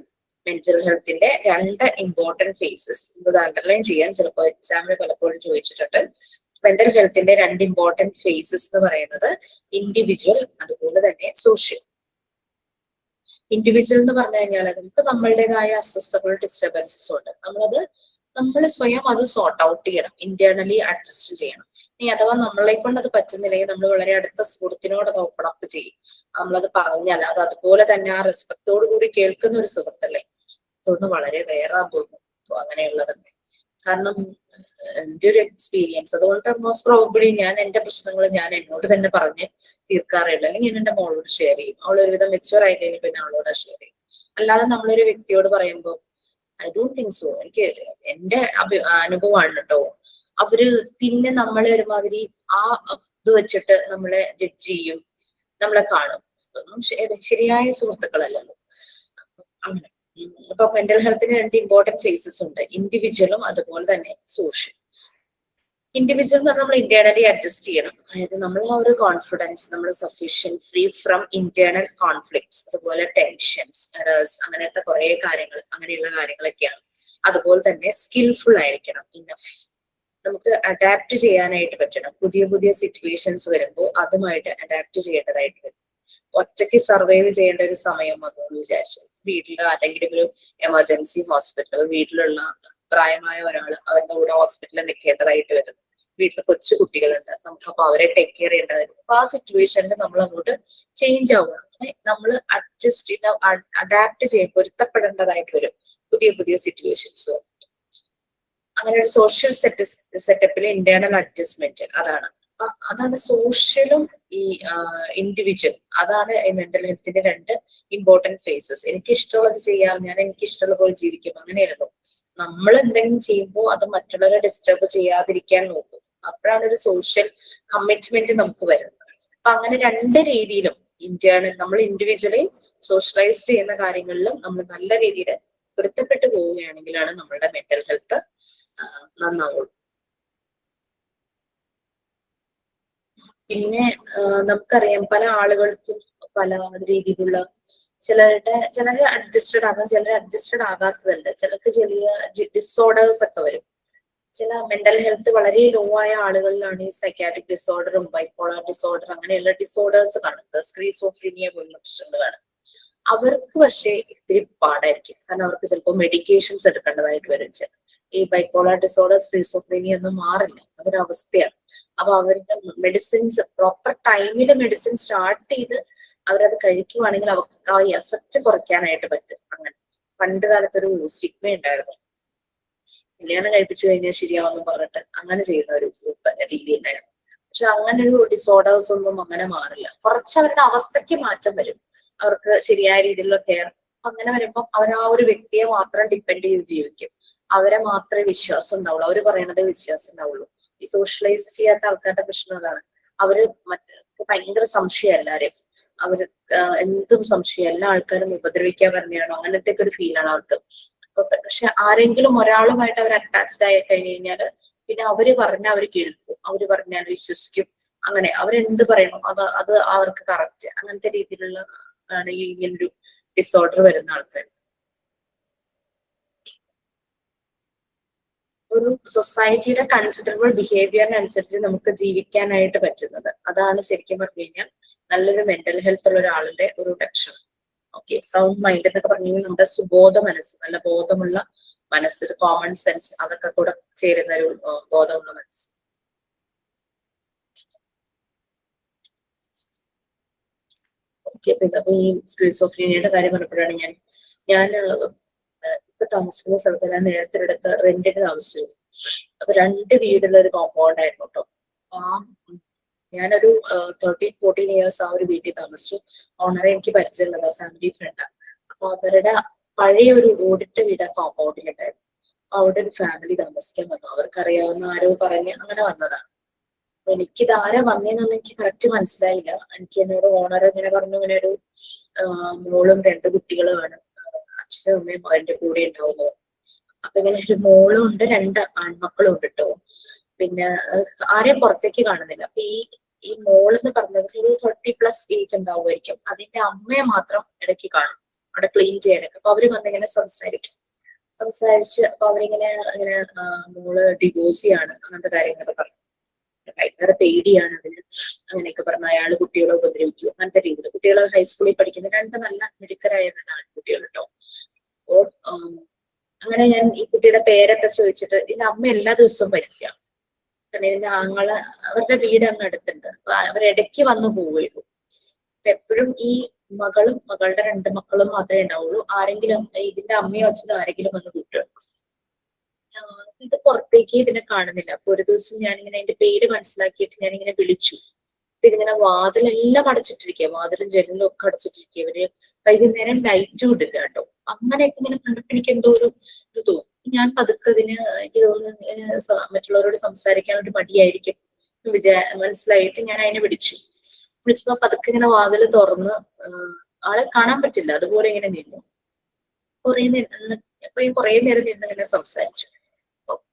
C: മെന്റൽ ഹെൽത്തിന്റെ രണ്ട് ഇമ്പോർട്ടന്റ് ഫേസസ്. ഇത് അണ്ടർലൈൻ ചെയ്യാൻ ചിലപ്പോൾ എക്സാമിന് പലപ്പോഴും ചോദിച്ചിട്ടുണ്ട്. മെന്റൽ ഹെൽത്തിന്റെ രണ്ട് ഇമ്പോർട്ടന്റ് ഫേസസ് എന്ന് പറയുന്നത് ഇൻഡിവിജ്വൽ അതുപോലെ തന്നെ സോഷ്യൽ. ഇൻഡിവിജ്വൽ എന്ന് പറഞ്ഞു കഴിഞ്ഞാൽ നമുക്ക് നമ്മളുടേതായ അസ്വസ്ഥതകളും ഡിസ്റ്റർബൻസസും ഉണ്ട്. നമ്മൾ സ്വയം അത് സോർട്ട് ഔട്ട് ചെയ്യണം, ഇന്റേണലി അഡ്ജസ്റ്റ് ചെയ്യണം. ഇനി അഥവാ നമ്മളെ കൊണ്ട് അത് പറ്റുന്നില്ലെങ്കിൽ നമ്മൾ വളരെ അടുത്ത സുഹൃത്തിനോട് അത് ഓപ്പൺ അപ്പ് ചെയ്യും. നമ്മളത് പറഞ്ഞാൽ അത് അതുപോലെ തന്നെ ആ റെസ്പെക്റ്റോട് കൂടി കേൾക്കുന്ന ഒരു സുഹൃത്തല്ലേ, തോന്നുന്നു വളരെ വേറാന്ന് തോന്നുന്നു അങ്ങനെയുള്ളതൊക്കെ. കാരണം എൻ്റെ ഒരു എക്സ്പീരിയൻസ്, അതുകൊണ്ട് മോസ്റ്റ് പ്രോബബ്ലി ഞാൻ എന്റെ പ്രശ്നങ്ങൾ ഞാൻ എന്നോട് തന്നെ പറഞ്ഞ് തീർക്കാറില്ല, അല്ലെങ്കിൽ ഞാൻ എന്റെ മോളോട് ഷെയർ ചെയ്യും. അവൾ ഒരുവിധം മെച്ചുവർ ആയി കഴിഞ്ഞാൽ പിന്നെ അവളോട് ഷെയർ ചെയ്യും. അല്ലാതെ നമ്മളൊരു വ്യക്തിയോട് പറയുമ്പോൾ ഐ ഡോണ്ട് തിങ്ക് സോ, എനിക്ക് എന്റെ അനുഭവമാണ് കേട്ടോ, അവര് പിന്നെ നമ്മളെ ഒരുമാതിരി ആ ഇത് വെച്ചിട്ട് നമ്മളെ ജഡ്ജ് ചെയ്യും, നമ്മളെ കാണും. അതൊന്നും ശരിയായ സുഹൃത്തുക്കളല്ലല്ലോ. അങ്ങനെ അപ്പൊ മെന്റൽ ഹെൽത്തിന് രണ്ട് ഇമ്പോർട്ടന്റ് ഫേസസ് ഉണ്ട്, ഇൻഡിവിജ്വലും അതുപോലെ തന്നെ സോഷ്യൽ. ഇൻഡിവിജ്വൽ എന്ന് പറഞ്ഞാൽ നമ്മൾ ഇന്റേണലി അഡ്ജസ്റ്റ് ചെയ്യണം, അതായത് നമ്മൾ ആ ഒരു കോൺഫിഡൻസ്, നമ്മൾ sufficient free from internal conflicts, അതുപോലെ ടെൻഷൻസ്, എറേഴ്സ്, അങ്ങനത്തെ കുറെ കാര്യങ്ങൾ, അങ്ങനെയുള്ള കാര്യങ്ങളൊക്കെയാണ്. അതുപോലെ തന്നെ സ്കിൽഫുൾ ആയിരിക്കണം, ഇനഫ്. നമുക്ക് അഡാപ്റ്റ് ചെയ്യാനായിട്ട് പറ്റണം, പുതിയ പുതിയ സിറ്റുവേഷൻസ് വരുമ്പോൾ അതുമായിട്ട് അഡാപ്റ്റ് ചെയ്യേണ്ടതായിട്ട് വരും. ഒറ്റയ്ക്ക് സർവൈവ് ചെയ്യേണ്ട ഒരു സമയം വന്നു എന്ന് വിചാരിച്ചു, വീട്ടിൽ അല്ലെങ്കിൽ ഒരു എമർജൻസി ഹോസ്പിറ്റൽ, വീട്ടിലുള്ള പ്രായമായ ഒരാൾ അവരുടെ കൂടെ ഹോസ്പിറ്റലിൽ നിൽക്കേണ്ടതായിട്ട് വരുന്നു, വീട്ടിൽ കൊച്ചു കുട്ടികളുണ്ട്, നമുക്കപ്പോ അവരെ ടേക്ക് കെയർ ചെയ്യേണ്ടതായിട്ട്. അപ്പൊ ആ സിറ്റുവേഷനിൽ നമ്മൾ അങ്ങോട്ട് ചേഞ്ച് ആവുകയാണ്, നമ്മൾ അഡ്ജസ്റ്റ് അഡാപ്റ്റ് ചെയ്യാൻ പൊരുത്തപ്പെടേണ്ടതായിട്ട് വരും പുതിയ പുതിയ സിറ്റുവേഷൻസ്. അങ്ങനെ ഒരു സോഷ്യൽ സെറ്റപ്പിൽ ഇന്റേണൽ അഡ്ജസ്റ്റ്മെന്റ്, അതാണ് സോഷ്യലും ഈ ഇൻഡിവിജ്വൽ. അതാണ് ഈ മെന്റൽ ഹെൽത്തിന്റെ രണ്ട് ഇമ്പോർട്ടന്റ് ഫേസസ്. എനിക്ക് ഇഷ്ടമുള്ളത് ചെയ്യാം, ഞാൻ എനിക്ക് ഇഷ്ടമുള്ള പോലെ ജീവിക്കും, അങ്ങനെയല്ലോ. നമ്മൾ എന്തെങ്കിലും ചെയ്യുമ്പോൾ അത് മറ്റുള്ളവരെ ഡിസ്റ്റർബ് ചെയ്യാതിരിക്കാൻ നോക്കും, അപ്പോഴാണ് ഒരു സോഷ്യൽ കമ്മിറ്റ്മെന്റ് നമുക്ക് വരുന്നത്. അപ്പൊ അങ്ങനെ രണ്ട് രീതിയിലും ഇന്റേണൽ, നമ്മൾ ഇൻഡിവിജ്വലി സോഷ്യലൈസ് ചെയ്യുന്ന കാര്യങ്ങളിലും നമ്മൾ നല്ല രീതിയിൽ പൊരുത്തപ്പെട്ടു പോവുകയാണെങ്കിലാണ് നമ്മളുടെ മെന്റൽ ഹെൽത്ത് നന്നാവുള്ളൂ. പിന്നെ നമുക്കറിയാം പല ആളുകൾക്കും പല രീതിയിലുള്ള, ചിലര് അഡ്ജസ്റ്റഡ് ആകും, ചിലർ അഡ്ജസ്റ്റഡ് ആകാത്തതുണ്ട്, ചിലർക്ക് ചെറിയ ഡിസോർഡേഴ്സ് ഒക്കെ വരും. ചില മെന്റൽ ഹെൽത്ത് വളരെ ലോ ആയ ആളുകളിലാണ് ഈ സൈക്കാട്രിക് ഡിസോർഡറും ബൈപോളാർ ഡിസോർഡർ അങ്ങനെയുള്ള ഡിസോർഡേഴ്സ് കാണുന്നത്, സ്ക്രീസോഫ്രീനിയ പോലുള്ള പ്രശ്നങ്ങൾ കാണുന്നത്. അവർക്ക് പക്ഷേ ഇത്തിരി പാടായിരിക്കും, കാരണം അവർക്ക് ചിലപ്പോൾ മെഡിക്കേഷൻസ് എടുക്കേണ്ടതായിട്ട് വരും. ഈ ബൈപോളാർ ഡിസോർഡർ, സ്ക്രീസോഫ്രീനിയ ഒന്നും മാറില്ല, അതൊരവസ്ഥയാണ്. അപ്പൊ അവരുടെ മെഡിസിൻസ് പ്രോപ്പർ ടൈമിൽ മെഡിസിൻ സ്റ്റാർട്ട് ചെയ്ത് അവരത് കഴിക്കുവാണെങ്കിൽ അവർക്ക് ആ എഫക്റ്റ് കുറയ്ക്കാനായിട്ട് പറ്റും. അങ്ങനെ പണ്ട് കാലത്തൊരു സ്റ്റിഗ്മ ഉണ്ടായിരുന്നു, കല്യാണം കഴിപ്പിച്ചു കഴിഞ്ഞാൽ ശരിയാവെന്ന് പറഞ്ഞിട്ട് അങ്ങനെ ചെയ്യുന്ന ഒരു രീതി ഉണ്ടായിരുന്നു. പക്ഷെ അങ്ങനെ ഒരു ഡിസോർഡേഴ്സ് ഒന്നും അങ്ങനെ മാറില്ല, കുറച്ച് അവരുടെ അവസ്ഥയ്ക്ക് മാറ്റം വരും, അവർക്ക് ശരിയായ രീതിയിലുള്ള കെയർ. അങ്ങനെ വരുമ്പോൾ അവർ ആ ഒരു വ്യക്തിയെ മാത്രം ഡിപ്പെൻഡ് ചെയ്ത് ജീവിക്കും, അവരെ മാത്രമേ വിശ്വാസം ഉണ്ടാവുള്ളൂ, അവർ പറയണതേ വിശ്വാസം ഉണ്ടാവുള്ളൂ. ഈ സോഷ്യലൈസ് ചെയ്യാത്ത ആൾക്കാരുടെ പ്രശ്നം അതാണ്, അവര് ഭയങ്കര സംശയം എല്ലാരെയും, അവര് എന്തും സംശയം, എല്ലാ ആൾക്കാരും ഉപദ്രവിക്കാൻ പറഞ്ഞാണോ, അങ്ങനത്തെ ഒരു ഫീലാണ് അവർക്ക്. പക്ഷെ ആരെങ്കിലും ഒരാളുമായിട്ട് അവർ അറ്റാച്ച്ഡ് ആയി കഴിഞ്ഞു കഴിഞ്ഞാൽ പിന്നെ അവര് പറഞ്ഞാൽ അവർ കേൾക്കും, അവര് പറഞ്ഞാൽ വിശ്വസിക്കും, അങ്ങനെ അവരെന്ത് പറയണോ അത് അവർക്ക് കറക്റ്റ്, അങ്ങനത്തെ രീതിയിലുള്ള ആണ് ഈ ഇങ്ങനൊരു ഡിസോർഡർ വരുന്ന ആൾക്കാർ. ഒരു സൊസൈറ്റിയുടെ കൺസിഡറബിൾ ബിഹേവിയറിനനുസരിച്ച് നമുക്ക് ജീവിക്കാനായിട്ട് പറ്റുന്നത്, അതാണ് ശരിക്കും പറഞ്ഞു കഴിഞ്ഞാൽ നല്ലൊരു മെന്റൽ ഹെൽത്ത് ഉള്ള ഒരാളുടെ ഒരു ലക്ഷണം. ഓക്കെ, സൗണ്ട് മൈൻഡ് എന്നൊക്കെ പറഞ്ഞു കഴിഞ്ഞാൽ നമ്മുടെ സുബോധ മനസ്സ്, നല്ല ബോധമുള്ള മനസ്സ്, കോമൺ സെൻസ്, അതൊക്കെ കൂടെ ചേരുന്ന ഒരു ബോധമുള്ള മനസ്സ്. ഓക്കെ, അപ്പൊ ഈ സ്ക്രീസോഫ്രീനിയയുടെ കാര്യം പറഞ്ഞപ്പോഴാണ് ഞാൻ ഇപ്പൊ താമസിക്കുന്ന സ്ഥലത്ത് ഞാൻ നേരത്തെ അടുത്ത് റെന്റിന് താമസിച്ചു. അപ്പൊ 2 വീടുള്ള ഒരു കോമ്പൗണ്ട് ആയിരുന്നു കേട്ടോ. ഞാനൊരു 13-14 ഇയേഴ്സ് ആ ഒരു വീട്ടിൽ താമസിച്ചു. ഓണറെ എനിക്ക് പരിചയമുള്ളത് ഫാമിലി ഫ്രണ്ടാണ്. അപ്പൊ അവരുടെ പഴയ ഒരു ഓടിട്ട വീട് കോമ്പൗണ്ടിലുണ്ടായിരുന്നു. അപ്പൊ അവിടെ ഒരു ഫാമിലി താമസിക്കാൻ വന്നു, അവർക്കറിയാവുന്ന ആരോ പറഞ്ഞ് അങ്ങനെ വന്നതാണ്. എനിക്കിത് ആരാ വന്നേന്നൊന്നും എനിക്ക് കറക്റ്റ് മനസ്സിലായില്ല. എനിക്ക് എന്നോട് ഓണർ ഇങ്ങനെ പറഞ്ഞു, ഇങ്ങനെ ഒരു മോളും 2 കുട്ടികളുമാണ്, അച്ഛനും അമ്മയും അതിന്റെ കൂടെ ഉണ്ടാവുന്നു. അപ്പൊ ഇങ്ങനെ ഒരു മോളും ഉണ്ട്, 2 ആൺമക്കളും ഉണ്ട് കേട്ടോ. പിന്നെ ആരെയും പുറത്തേക്ക് കാണുന്നില്ല. അപ്പൊ ഈ മോളെന്ന് പറഞ്ഞത് ഒരു 30+ ഏജ് ഉണ്ടാവുമായിരിക്കും. അതിന്റെ അമ്മയെ മാത്രം ഇടയ്ക്ക് കാണും അവിടെ ക്ലീൻ ചെയ്യാനൊക്കെ. അപ്പൊ അവര് വന്നിങ്ങനെ സംസാരിച്ച് അപ്പൊ അവരിങ്ങനെ മോള് ഡിവോഴ്സിയാണ് അങ്ങനത്തെ കാര്യങ്ങളൊക്കെ പറഞ്ഞു. ഭയങ്കര പേടിയാണ് അതിന്, അങ്ങനെയൊക്കെ പറഞ്ഞു. അയാള് കുട്ടികളെ ഉപദ്രവിക്കും, അങ്ങനത്തെ രീതിയിൽ. കുട്ടികൾ ഹൈസ്കൂളിൽ പഠിക്കുന്ന 2 നല്ല മിടുക്കരായ കുട്ടികൾ കേട്ടോ. അപ്പോ അങ്ങനെ ഞാൻ ഈ കുട്ടിയുടെ പേരൊക്കെ ചോദിച്ചിട്ട്, ഇതിന്റെ അമ്മ എല്ലാ ദിവസവും വരില്ല, കാരണം ഇതിന്റെ അവരുടെ വീട് അങ്ങ് അടുത്തുണ്ട്. അപ്പൊ അവരിടയ്ക്ക് വന്നു പോവുകയുള്ളൂ. അപ്പൊ എപ്പോഴും ഈ മകളും മകളുടെ 2 മക്കളും മാത്രമേ ഉണ്ടാവുള്ളൂ. ആരെങ്കിലും ഇതിന്റെ അമ്മയോ അച്ഛനോ ആരെങ്കിലും വന്ന് കൂട്ടും. ഇത് പുറത്തേക്ക് ഇതിനെ കാണുന്നില്ല. അപ്പൊ ഒരു ദിവസം ഞാനിങ്ങനെ അതിന്റെ പേര് മനസ്സിലാക്കിയിട്ട് ഞാനിങ്ങനെ വിളിച്ചു. അപ്പൊ ഇതിങ്ങനെ വാതിലെല്ലാം അടച്ചിട്ടിരിക്കുക, വാതിലും ജനലും ഒക്കെ അടച്ചിട്ടിരിക്കുക. ഇവര് വൈകുന്നേരം ലൈറ്റും ഇടില്ല കേട്ടോ. അങ്ങനെയൊക്കെ ഇങ്ങനെ കണ്ടപ്പോൾ എനിക്ക് എന്തോ ഒരു ഇത് തോന്നി. ഞാൻ പതുക്കെ ഇതിന് എനിക്ക് തോന്നുന്നു മറ്റുള്ളവരോട് സംസാരിക്കാൻ ഒരു മടിയായിരിക്കും മനസ്സിലായിട്ട് ഞാൻ അതിനെ വിളിച്ചപ്പോ പതുക്കെ ഇങ്ങനെ വാതിൽ തുറന്ന് ആളെ കാണാൻ പറ്റില്ല, അതുപോലെ ഇങ്ങനെ നിന്നു. കുറെ നേരം നിന്ന് ഇങ്ങനെ സംസാരിച്ചു.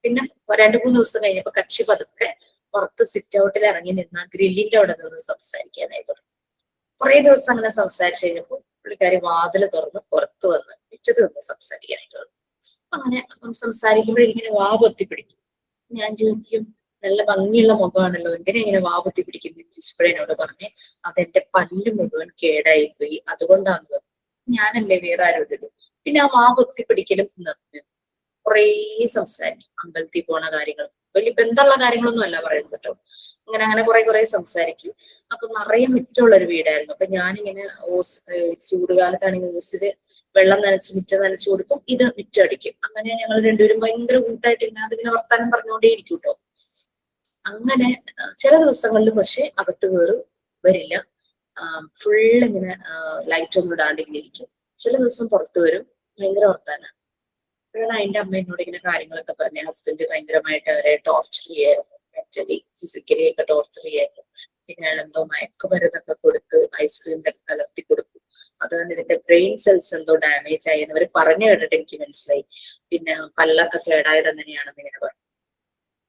C: പിന്നെ 2-3 ദിവസം കഴിഞ്ഞപ്പോ കക്ഷി പതുക്കെ പുറത്ത് സിറ്റ് ഔട്ടിൽ ഇറങ്ങി നിന്ന് ഗ്രില്ലിന്റെ അവിടെ നിന്ന് സംസാരിക്കാനായി തുടങ്ങി. കുറെ ദിവസം അങ്ങനെ സംസാരിച്ചു കഴിഞ്ഞപ്പോ പുള്ളിക്കാരി വാതിൽ തുറന്ന് പുറത്ത് വന്ന് മിറ്റത്ത് നിന്ന് സംസാരിക്കാനായിട്ട് തുടങ്ങി. അങ്ങനെ സംസാരിക്കുമ്പോഴിങ്ങനെ വാ പൊത്തിപ്പിടിക്കും. ഞാൻ ചോദിക്കും, നല്ല ഭംഗിയുള്ള മുഖമാണല്ലോ, എന്തിനാ ഇങ്ങനെ വാ പൊത്തിപ്പിടിക്കുന്നത് ചോദിച്ചപ്പോഴേ എന്നോട് പറഞ്ഞേ, അതെന്റെ പല്ല് മുഴുവൻ കേടായി പോയി, അതുകൊണ്ടാന്ന് പറഞ്ഞു. ഞാനല്ലേ, വേറെ ആരോടുള്ളൂ. പിന്നെ ആ വാ പൊത്തിപ്പിടിക്കലും നിർത്തി. കുറേ സംസാരിക്കും. അമ്പലത്തിൽ പോണ കാര്യങ്ങൾ, വലിയ ബന്ധമുള്ള കാര്യങ്ങളൊന്നും അല്ല പറയുന്നത് കേട്ടോ. അങ്ങനെ കുറെ സംസാരിക്കും. അപ്പൊ നിറയെ മുറ്റമുള്ള ഒരു വീടായിരുന്നു. അപ്പൊ ഞാനിങ്ങനെ ചൂടുകാലത്താണെങ്കിൽ ഓസില് വെള്ളം നനച്ച് മുറ്റം നനച്ചു കൊടുക്കും, ഇത് മുറ്റടിക്കും. അങ്ങനെ ഞങ്ങൾ രണ്ടുപേരും ഭയങ്കര കൂട്ടായിട്ട് അതിങ്ങനെ വർത്താനം പറഞ്ഞുകൊണ്ടേ ഇരിക്കും കേട്ടോ. അങ്ങനെ ചില ദിവസങ്ങളിൽ പക്ഷെ അകത്ത് കയറും, വരില്ല, ഫുള്ള് ഇങ്ങനെ ലൈറ്റ് ഒന്നും ഇടാണ്ട് ഇങ്ങനെ ഇരിക്കും. ചില ദിവസം പുറത്തു വരും, ഭയങ്കര വർത്താനാണ്. അപ്പോഴാണ് അതിന്റെ അമ്മ എന്നോട് ഇങ്ങനെ കാര്യങ്ങളൊക്കെ പറഞ്ഞ ഹസ്ബൻഡ് ഭയങ്കരമായിട്ട് അവരെ ടോർച്ചർ ചെയ്യായിരുന്നു, മെന്റലി ഫിസിക്കലി ഒക്കെ ടോർച്ചർ ചെയ്യായിരുന്നു. പിന്നെ എന്തോ മയക്കുമരുന്നൊക്കെ കൊടുത്ത് ഐസ്ക്രീമിലൊക്കെ കലർത്തി കൊടുക്കും. അതുകൊണ്ട് ഇതിന്റെ ബ്രെയിൻ സെൽസ് എന്തോ ഡാമേജ് ആയി എന്നവർ പറഞ്ഞു കേട്ടിട്ട് എനിക്ക് മനസ്സിലായി. പിന്നെ പല്ലൊക്കെ കേടായത് എങ്ങനെയാണെന്ന് ഇങ്ങനെ പറഞ്ഞു.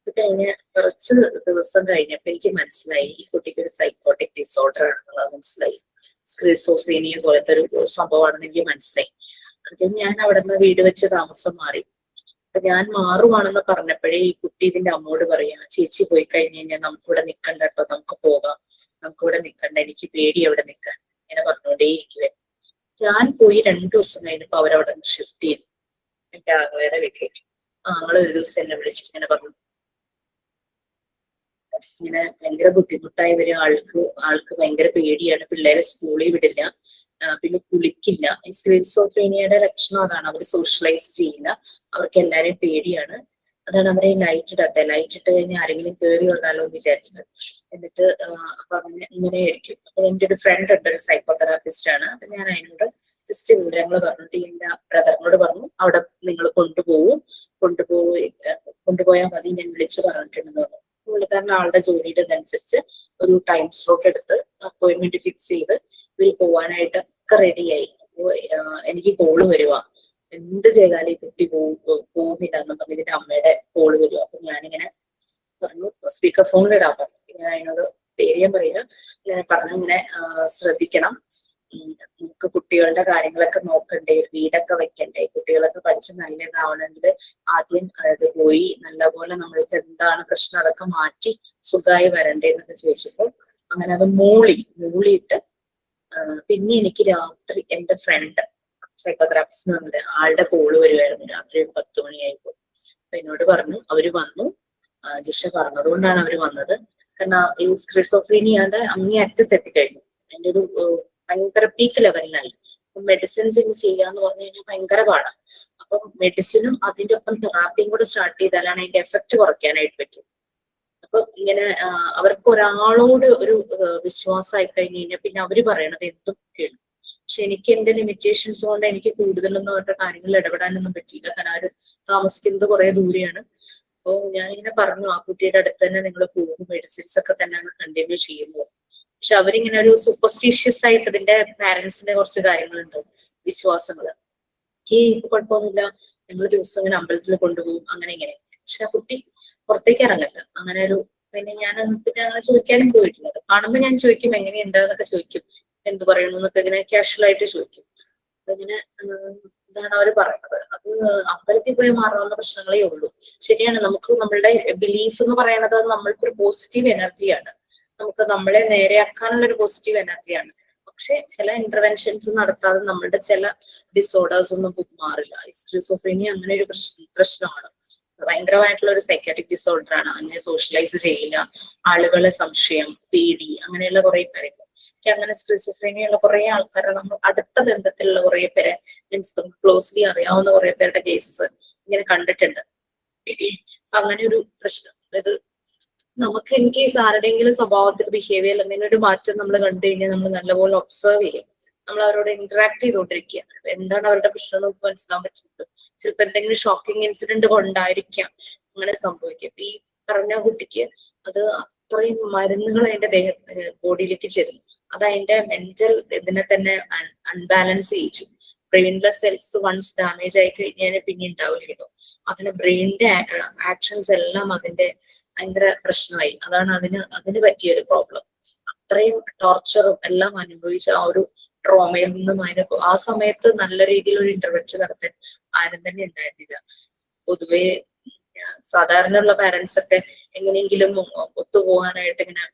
C: ഇത് കഴിഞ്ഞ് കുറച്ച് ദിവസം കഴിഞ്ഞപ്പോ എനിക്ക് മനസ്സിലായി ഈ കുട്ടിക്ക് ഒരു സൈക്കോട്ടിക് ഡിസോർഡർ ആണെന്നുള്ളത് മനസ്സിലായി. സ്ക്രിസോഫ്രീനിയ പോലത്തെ ഒരു സംഭവമാണെന്ന് എനിക്ക് മനസ്സിലായി. അത് ഞാൻ അവിടെ നിന്ന് വീട് വെച്ച് താമസം മാറി. അപ്പൊ ഞാൻ മാറുവാണെന്ന് പറഞ്ഞപ്പോഴേ ഈ കുട്ടി ഇതിന്റെ അമ്മോട് പറയാ, ചേച്ചി പോയി കഴിഞ്ഞ് കഴിഞ്ഞാൽ നമുക്കിവിടെ നിൽക്കണ്ട കേട്ടോ, നമുക്ക് പോകാം, നമുക്കിവിടെ നിൽക്കണ്ട, എനിക്ക് പേടി അവിടെ നിൽക്കാൻ, ഇങ്ങനെ പറഞ്ഞോണ്ടേ ഇരിക്കുവേ. ഞാൻ പോയി 2 ദിവസം കഴിഞ്ഞപ്പോ അവരവിടെ നിന്ന് ഷിഫ്റ്റ് ചെയ്തു എന്റെ ആങ്ങളയുടെ വീട്ടിലേക്ക്. ആങ്ങളെ ഒരു ദിവസം എന്നെ വിളിച്ചിട്ട് ഇങ്ങനെ പറഞ്ഞു, ഇങ്ങനെ ഭയങ്കര ബുദ്ധിമുട്ടായി വരും, ആൾക്ക് ഭയങ്കര പേടിയാണ്, പിള്ളേരെ സ്കൂളിൽ വിടില്ല, പിന്നെ കുളിക്കില്ല. ഈ സ്ക്രിസോഫ്രീനിയയുടെ ലക്ഷണം അതാണ്, അവർ സോഷ്യലൈസ് ചെയ്യില്ല, അവർക്ക് എല്ലാരെയും പേടിയാണ്. അതാണ് അവരെ ലൈറ്റ് ഇടാത്ത. ലൈറ്റ് ഇട്ട് കഴിഞ്ഞാൽ ആരെങ്കിലും കയറി വന്നാലോ എന്ന് വിചാരിച്ചത്. എന്നിട്ട് അപ്പൊ അങ്ങനെ ഇങ്ങനെയായിരിക്കും. അപ്പൊ എന്റെ ഒരു ഫ്രണ്ട് ഉണ്ട്, ഒരു സൈക്കോതെറാപ്പിസ്റ്റ് ആണ്. അപ്പൊ ഞാൻ അതിനോട് ജസ്റ്റ് വിവരങ്ങൾ പറഞ്ഞിട്ട് എന്റെ ബ്രദറിനോട് പറഞ്ഞു, അവിടെ നിങ്ങൾ കൊണ്ടുപോയാൽ മതി, ഞാൻ വിളിച്ചു പറഞ്ഞിട്ടുണ്ടെന്ന് പറഞ്ഞു. പുള്ളിക്കാരൻ ആളുടെ ജോലിയുടെ ഇതനുസരിച്ച് ഒരു ടൈം സ്ലോട്ട് എടുത്ത് അപ്പോയിന്റ്മെന്റ് ഫിക്സ് ചെയ്ത് ഇവര് പോവാനായിട്ടൊക്കെ റെഡിയായി. എനിക്ക് കോള് വരുക, എന്ത് ചെയ്താലും ഈ കുട്ടി പോകുന്നില്ല എന്നും പറഞ്ഞു ഇതിന്റെ അമ്മയുടെ കോള് വരിക. അപ്പൊ ഞാനിങ്ങനെ പറഞ്ഞു, സ്പീക്കർ ഫോണിൽ ഇടാൻ പറഞ്ഞു. ഞാൻ അതിനോട് പേരിയാൻ പറയുക, ഇങ്ങനെ പറഞ്ഞു, ഇങ്ങനെ ശ്രദ്ധിക്കണം, നമുക്ക് കുട്ടികളുടെ കാര്യങ്ങളൊക്കെ നോക്കണ്ടേ, വീടൊക്കെ വെക്കണ്ടേ, കുട്ടികളൊക്കെ പഠിച്ച് നല്ലതാവണമെങ്കിൽ ആദ്യം അത് പോയി നല്ലപോലെ നമ്മൾക്ക് എന്താണ് പ്രശ്നം അതൊക്കെ മാറ്റി സുഖമായി വരണ്ടേ എന്നൊക്കെ ചോദിച്ചപ്പോൾ അങ്ങനെ അത് മൂളിയിട്ട് പിന്നെ എനിക്ക് രാത്രി എന്റെ ഫ്രണ്ട് സൈക്കോതെറാപ്പിസ്റ്റ് വന്നിട്ട് ആളുടെ കോള് വരുമായിരുന്നു. രാത്രി 10 മണിയായപ്പോ അപ്പൊ എന്നോട് പറഞ്ഞു, അവര് വന്നു, ജിഷ പറഞ്ഞതുകൊണ്ടാണ് അവര് വന്നത്. കാരണം ഈ സ്ക്രിസോഫ്രീനിയയുടെ അങ്ങേയറ്റത്ത് എത്തിക്കഴിഞ്ഞു, അതിന്റെ ഒരു ഭയങ്കര പീക്ക് ലെവലിലായി. മെഡിസിൻസ് ചെയ്യാന്ന് പറഞ്ഞു കഴിഞ്ഞാൽ ഭയങ്കര പാടാണ്. അപ്പൊ മെഡിസിനും അതിന്റെ ഒപ്പം തെറാപ്പിയും കൂടെ സ്റ്റാർട്ട് ചെയ്താലാണ് അതിന്റെ എഫക്റ്റ് കുറയ്ക്കാനായിട്ട് പറ്റും. അപ്പൊ ഇങ്ങനെ അവർക്ക് ഒരാളോട് ഒരു വിശ്വാസമായി കഴിഞ്ഞു കഴിഞ്ഞാൽ പിന്നെ അവര് പറയണത് എന്തും കേൾക്കും. പക്ഷെ എനിക്ക് എന്റെ ലിമിറ്റേഷൻസ് കൊണ്ട് എനിക്ക് കൂടുതലൊന്നും അവരുടെ കാര്യങ്ങളിൽ ഇടപെടാനൊന്നും പറ്റിയില്ല. കാരണം അവര് താമസിക്കുന്നത് കുറെ ദൂരെയാണ്. അപ്പൊ ഞാനിങ്ങനെ പറഞ്ഞു, ആ കുട്ടിയുടെ അടുത്ത് തന്നെ നിങ്ങൾ പോകും, മെഡിസിൻസ് ഒക്കെ തന്നെ കണ്ടിന്യൂ ചെയ്യുന്നു. പക്ഷെ അവരിങ്ങനെ ഒരു സൂപ്പർസ്റ്റീഷ്യസ് ആയിട്ട് ഇതിന്റെ പാരന്റ്സിന്റെ കുറച്ച് കാര്യങ്ങളുണ്ട്, വിശ്വാസങ്ങള്. ഇപ്പൊ കുഴപ്പമൊന്നുമില്ല, ഞങ്ങൾ ദിവസം ഇങ്ങനെ അമ്പലത്തിൽ കൊണ്ടുപോകും, അങ്ങനെ ഇങ്ങനെ. പക്ഷെ ആ കുട്ടി പുറത്തേക്ക് ഇറങ്ങില്ല. അങ്ങനെ ഒരു പിന്നെ പിന്നെ അങ്ങനെ ചോദിക്കാനും പോയിട്ടുള്ളത്. കാണുമ്പോ ഞാൻ ചോദിക്കും എങ്ങനെയുണ്ട് എന്നൊക്കെ ചോദിക്കും, എന്ത് പറയണു എന്നൊക്കെ ഇങ്ങനെ കാഷ്വൽ ആയിട്ട് ചോദിക്കും. അപ്പൊ ഇങ്ങനെ ഇതാണ് അവര് പറയുന്നത്. അത് അമ്പലത്തിൽ പോയി മാറാവുന്ന പ്രശ്നങ്ങളേ ഉള്ളൂ. ശരിയാണ്, നമുക്ക് നമ്മളുടെ ബിലീഫ് എന്ന് പറയുന്നത് നമ്മൾക്കൊരു പോസിറ്റീവ് എനർജിയാണ്, നമുക്ക് നമ്മളെ നേരെയാക്കാനുള്ള ഒരു പോസിറ്റീവ് എനർജിയാണ്. പക്ഷെ ചില ഇന്റർവെൻഷൻസ് നടത്താതെ നമ്മളുടെ ചില ഡിസോർഡേഴ്സ് ഒന്നും മാറില്ല. സ്ക്രിസോഫ്രീനിയ അങ്ങനെ ഒരു പ്രശ്നമാണ്, ഭയങ്കരമായിട്ടുള്ള ഒരു സൈക്കാട്രിക് ഡിസോർഡർ ആണ്. അങ്ങനെ സോഷ്യലൈസ് ചെയ്യില്ല, ആളുകളെ സംശയം, പേടി, അങ്ങനെയുള്ള കുറെ കാര്യങ്ങൾ. അങ്ങനെ സ്ക്രിസോഫ്രീനിയുള്ള കുറെ ആൾക്കാരെ നമ്മൾ അടുത്ത ബന്ധത്തിലുള്ള കുറെ പേരെ മീൻസ് ക്ലോസ്ലി അറിയാവുന്ന കുറെ പേരുടെ കേസസ് ഇങ്ങനെ കണ്ടിട്ടുണ്ട്. അങ്ങനെ ഒരു പ്രശ്നം, അതായത് നമുക്ക് ഇൻകേസ് ആരുടെയെങ്കിലും സ്വഭാവത്തിൽ ബിഹേവിയർ എന്തെങ്കിലും ഒരു മാറ്റം നമ്മൾ കണ്ടു കഴിഞ്ഞാൽ നമ്മൾ നല്ലപോലെ ഒബ്സർവ് ചെയ്യും. നമ്മൾ അവരോട് ഇന്ററാക്ട് ചെയ്തുകൊണ്ടിരിക്കുക. എന്താണ് അവരുടെ പ്രശ്നം എന്ന് നമുക്ക് മനസ്സിലാൻ പറ്റുന്നത്. ചിലപ്പോൾ എന്തെങ്കിലും ഷോക്കിംഗ് ഇൻസിഡന്റ് കൊണ്ടായിരിക്കാം അങ്ങനെ സംഭവിക്കുക. ഈ പറഞ്ഞ കുട്ടിക്ക് അത് അത്രയും മരുന്നുകൾ അതിന്റെ ബോഡിയിലേക്ക് ചെല്ലുന്നു. അത് അതിന്റെ മെന്റൽ ഇതിനെ തന്നെ അൺബാലൻസ് ചെയ്യിച്ചു. ബ്രെയിൻലെസ് സെൽസ് വൺസ് ഡാമേജ് ആയി കഴിഞ്ഞാൽ പിന്നെ ഉണ്ടാവില്ലല്ലോ. അങ്ങനെ ബ്രെയിനിന്റെ ആക്ഷൻസ് എല്ലാം അതിന്റെ ഭയങ്കര പ്രശ്നമായി. അതാണ് അതിന് പറ്റിയൊരു പ്രോബ്ലം. അത്രയും ടോർച്ചറും എല്ലാം അനുഭവിച്ച ആ ഒരു ട്രോമയിൽ നിന്നും ആ സമയത്ത് നല്ല രീതിയിൽ ഒരു ഇന്റർവെൻഷൻ നടത്താൻ ആരും തന്നെ ഉണ്ടായിരുന്നില്ല. പൊതുവെ സാധാരണ ഉള്ള പാരന്റ്സ് ഒക്കെ എങ്ങനെയെങ്കിലും ഒത്തുപോകാനായിട്ട് ഇങ്ങനെ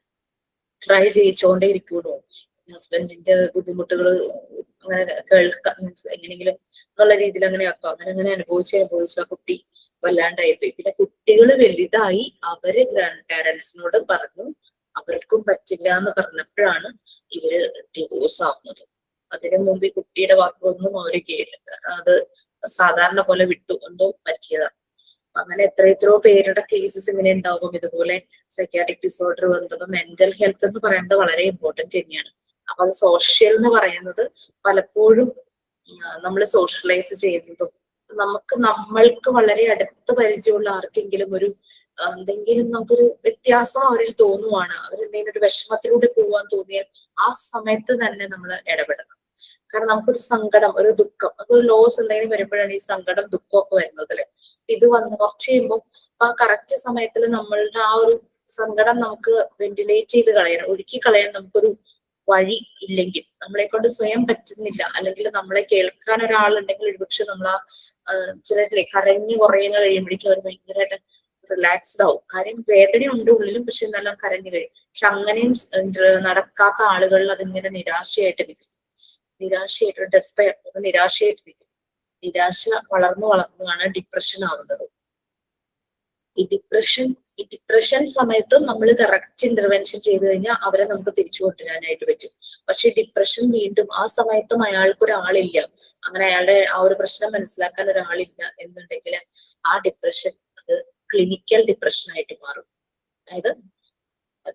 C: ട്രൈ ചെയ്യിച്ചുകൊണ്ടേ ഇരിക്കുള്ളൂ. ഹസ്ബൻഡിന്റെ ബുദ്ധിമുട്ടുകൾ അങ്ങനെ കേൾക്കാൻ മീൻസ് എങ്ങനെയെങ്കിലും എന്നുള്ള രീതിയിൽ അങ്ങനെ ആക്കാം. അങ്ങനെ അനുഭവിച്ച ആ കുട്ടി വല്ലാണ്ടായിപ്പോയി. പിന്നെ കുട്ടികൾ വലുതായി അവര് ഗ്രാൻഡ് പാരന്റ്സിനോട് പറഞ്ഞു, അവർക്കും പറ്റില്ല എന്ന് പറഞ്ഞപ്പോഴാണ് ഇവര് ഡിവോഴ്സ് ആവുന്നത്. അതിനു മുമ്പ് ഈ കുട്ടിയുടെ വാക്കൊന്നും അവര് കേട്ടില്ല. അത് സാധാരണ പോലെ വിട്ടു എന്തോ പറ്റിയതാണ്. അങ്ങനെ എത്രയോ പേരുടെ കേസസ് ഇങ്ങനെ ഉണ്ടാകും ഇതുപോലെ സൈക്യാട്രിക് ഡിസോർഡർ വന്നത്. അപ്പൊ മെന്റൽ ഹെൽത്ത് എന്ന് പറയുന്നത് വളരെ ഇമ്പോർട്ടന്റ് തന്നെയാണ്. അപ്പൊ അത് സോഷ്യൽ എന്ന് പറയുന്നത് പലപ്പോഴും നമ്മൾ സോഷ്യലൈസ് ചെയ്യുന്നതും നമ്മൾക്ക് വളരെ അടുത്ത് പരിചയമുള്ള ആർക്കെങ്കിലും ഒരു എന്തെങ്കിലും നമുക്കൊരു വ്യത്യാസം അവരിൽ തോന്നുവാണ്, അവരെന്തെങ്കിലും ഒരു വിഷമത്തിലൂടെ പോവാൻ തോന്നിയാൽ ആ സമയത്ത് തന്നെ നമ്മൾ ഇടപെടണം. കാരണം നമുക്കൊരു സങ്കടം, ഒരു ദുഃഖം, ഒരു ലോസ് എന്തെങ്കിലും വരുമ്പോഴാണ് ഈ സങ്കടം ദുഃഖമൊക്കെ വരുന്നത് അല്ലെ. ഇത് വന്ന് കുറച്ച് കഴിയുമ്പോൾ ആ കറക്റ്റ് സമയത്തിൽ നമ്മളുടെ ആ ഒരു സങ്കടം നമുക്ക് വെന്റിലേറ്റ് ചെയ്ത് കളയാൻ, ഒഴുക്കി കളയാൻ നമുക്കൊരു വഴി ഇല്ലെങ്കിൽ, നമ്മളെ കൊണ്ട് സ്വയം പറ്റുന്നില്ല, അല്ലെങ്കിൽ നമ്മളെ കേൾക്കാൻ ഒരാളുണ്ടെങ്കിൽ ഒരുപക്ഷെ നമ്മൾ ആ ചിലരിലെ കരഞ്ഞു കുറയുന്ന കഴിയുമ്പോഴേക്കും അവർ ഭയങ്കരമായിട്ട് റിലാക്സ്ഡ് ആവും. കാര്യം വേദനയുണ്ട് ഉള്ളിലും, പക്ഷെ എന്നാലും കരഞ്ഞു കഴിയും. പക്ഷെ അങ്ങനെയും നടക്കാത്ത ആളുകളിൽ അതിങ്ങനെ നിരാശയായിട്ട് നിൽക്കും. നിരാശയായിട്ട് നിരാശയായിട്ട് നിൽക്കും. നിരാശ വളർന്നാണ് ഡിപ്രഷൻ ആവുന്നത്. ഈ ഡിപ്രഷൻ സമയത്തും നമ്മൾ കറക്റ്റ് ഇന്റർവെൻഷൻ ചെയ്തു കഴിഞ്ഞാൽ അവരെ നമുക്ക് തിരിച്ചു കൊണ്ടുവരാനായിട്ട് പറ്റും. പക്ഷെ ഡിപ്രഷൻ വീണ്ടും ആ സമയത്തും അയാൾക്ക് ഒരാളില്ല, അങ്ങനെ അയാളുടെ ആ ഒരു പ്രശ്നം മനസ്സിലാക്കാൻ ഒരാളില്ല എന്നുണ്ടെങ്കിൽ ആ ഡിപ്രഷൻ അത് ക്ലിനിക്കൽ ഡിപ്രഷൻ ആയിട്ട് മാറും. അതായത്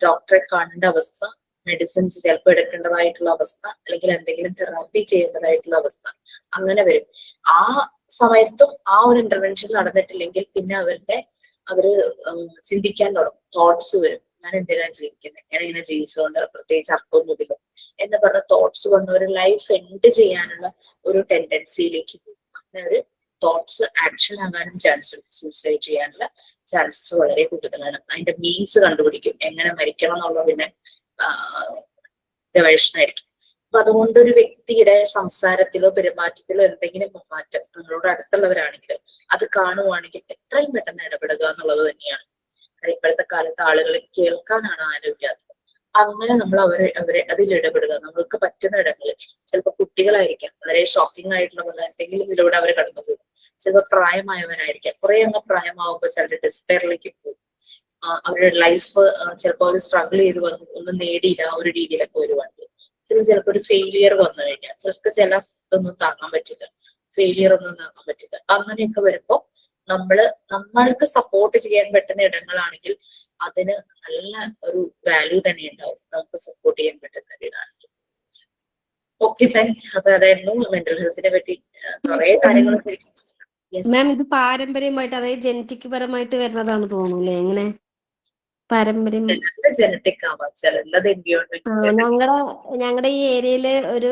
C: ഡോക്ടറെ കാണേണ്ട അവസ്ഥ, മെഡിസിൻസ് ചിലപ്പോൾ എടുക്കേണ്ടതായിട്ടുള്ള അവസ്ഥ, അല്ലെങ്കിൽ എന്തെങ്കിലും തെറാപ്പി ചെയ്യേണ്ടതായിട്ടുള്ള അവസ്ഥ അങ്ങനെ വരും. ആ സമയത്തും ആ ഒരു ഇന്റർവെൻഷൻ നടന്നിട്ടില്ലെങ്കിൽ പിന്നെ അവര് ചിന്തിക്കാൻ തുടങ്ങും. തോട്ട്സ് വരും, ഞാൻ എന്തിനാണ് ജീവിക്കുന്നത്, ഞാൻ ഇങ്ങനെ ജീവിച്ചുകൊണ്ട് പ്രത്യേകിച്ച് അർത്ഥമൊന്നുമില്ല എന്ന് പറഞ്ഞ തോട്ട്സ് വന്ന് ഒരു ലൈഫ് എൻഡ് ചെയ്യാനുള്ള ഒരു ടെൻഡൻസിയിലേക്ക് പോകും. അങ്ങനെ ഒരു തോട്ട്സ് ആക്ഷൻ ആകാനും ചാൻസ് ഉണ്ട്. സൂസൈഡ് ചെയ്യാനുള്ള ചാൻസസ് വളരെ കൂടുതലാണ്. അതിന്റെ മീൻസ് കണ്ടുപിടിക്കും, എങ്ങനെ മരിക്കണം എന്നുള്ള പിന്നെ ഗവേഷണമായിരിക്കും. അപ്പൊ അതുകൊണ്ട് ഒരു വ്യക്തിയുടെ സംസാരത്തിലോ പെരുമാറ്റത്തിലോ എന്തെങ്കിലും മാറ്റം നിങ്ങളോട് അടുത്തുള്ളവരാണെങ്കിലും അത് കാണുവാണെങ്കിൽ എത്രയും പെട്ടെന്ന് ഇടപെടുക എന്നുള്ളത് തന്നെയാണ്. ഇപ്പോഴത്തെ കാലത്ത് ആളുകൾ കേൾക്കാനാണ് ആരോഗ്യാത്തത്. അങ്ങനെ നമ്മൾ അവരെ അതിൽ ഇടപെടുക. നമ്മൾക്ക് പറ്റുന്ന ഇടങ്ങളിൽ ചിലപ്പോൾ കുട്ടികളായിരിക്കാം, വളരെ ഷോക്കിംഗ് ആയിട്ടുള്ള എന്തെങ്കിലും ഇതിലൂടെ അവർ കടന്നുപോകും. ചിലപ്പോൾ പ്രായമായവരായിരിക്കാം, കുറെ അങ്ങ് പ്രായമാവുമ്പോൾ ചിലർ ഡിസ്പെയറിലേക്ക് പോകും. അവരുടെ ലൈഫ് ചിലപ്പോൾ അവർ സ്ട്രഗിൾ ചെയ്ത് വന്നു ഒന്നും നേടിയില്ല, ആ ഒരു രീതിയിലൊക്കെ വരുവാണെങ്കിൽ ചിലപ്പോൾ ഒരു ഫെയിലിയർ വന്നു കഴിഞ്ഞാൽ ചിലർക്ക് ചില ഇതൊന്നും താങ്ങാൻ പറ്റില്ല, ഫെയിലിയർ ഒന്നും താങ്ങാൻ പറ്റില്ല. അങ്ങനെയൊക്കെ വരുമ്പോൾ നമ്മൾക്ക് സപ്പോർട്ട് ചെയ്യാൻ പറ്റുന്ന ഇടങ്ങളാണെങ്കിൽ അതിന് നല്ല ഒരു വാല്യൂ തന്നെ ഉണ്ടാവും, നമുക്ക് സപ്പോർട്ട് ചെയ്യാൻ പറ്റുന്ന ഇടമാണെങ്കിൽ. Okay fine. അപ്പൊ അതായിരുന്നു മെന്റൽ ഹെൽത്തിനെ പറ്റി കുറെ കാര്യങ്ങൾ.
B: മാം ഇത് പാരമ്പര്യമായിട്ട്, അതായത് ജനറ്റിക് പരമായിട്ട് വരുന്നതാണ് തോന്നുന്നു എങ്ങനെ പാരമ്പര്യം?
C: ജനറ്റിക് ആവാം, ചിലത്
B: ഞങ്ങളുടെ ഈ ഏരിയയില് ഒരു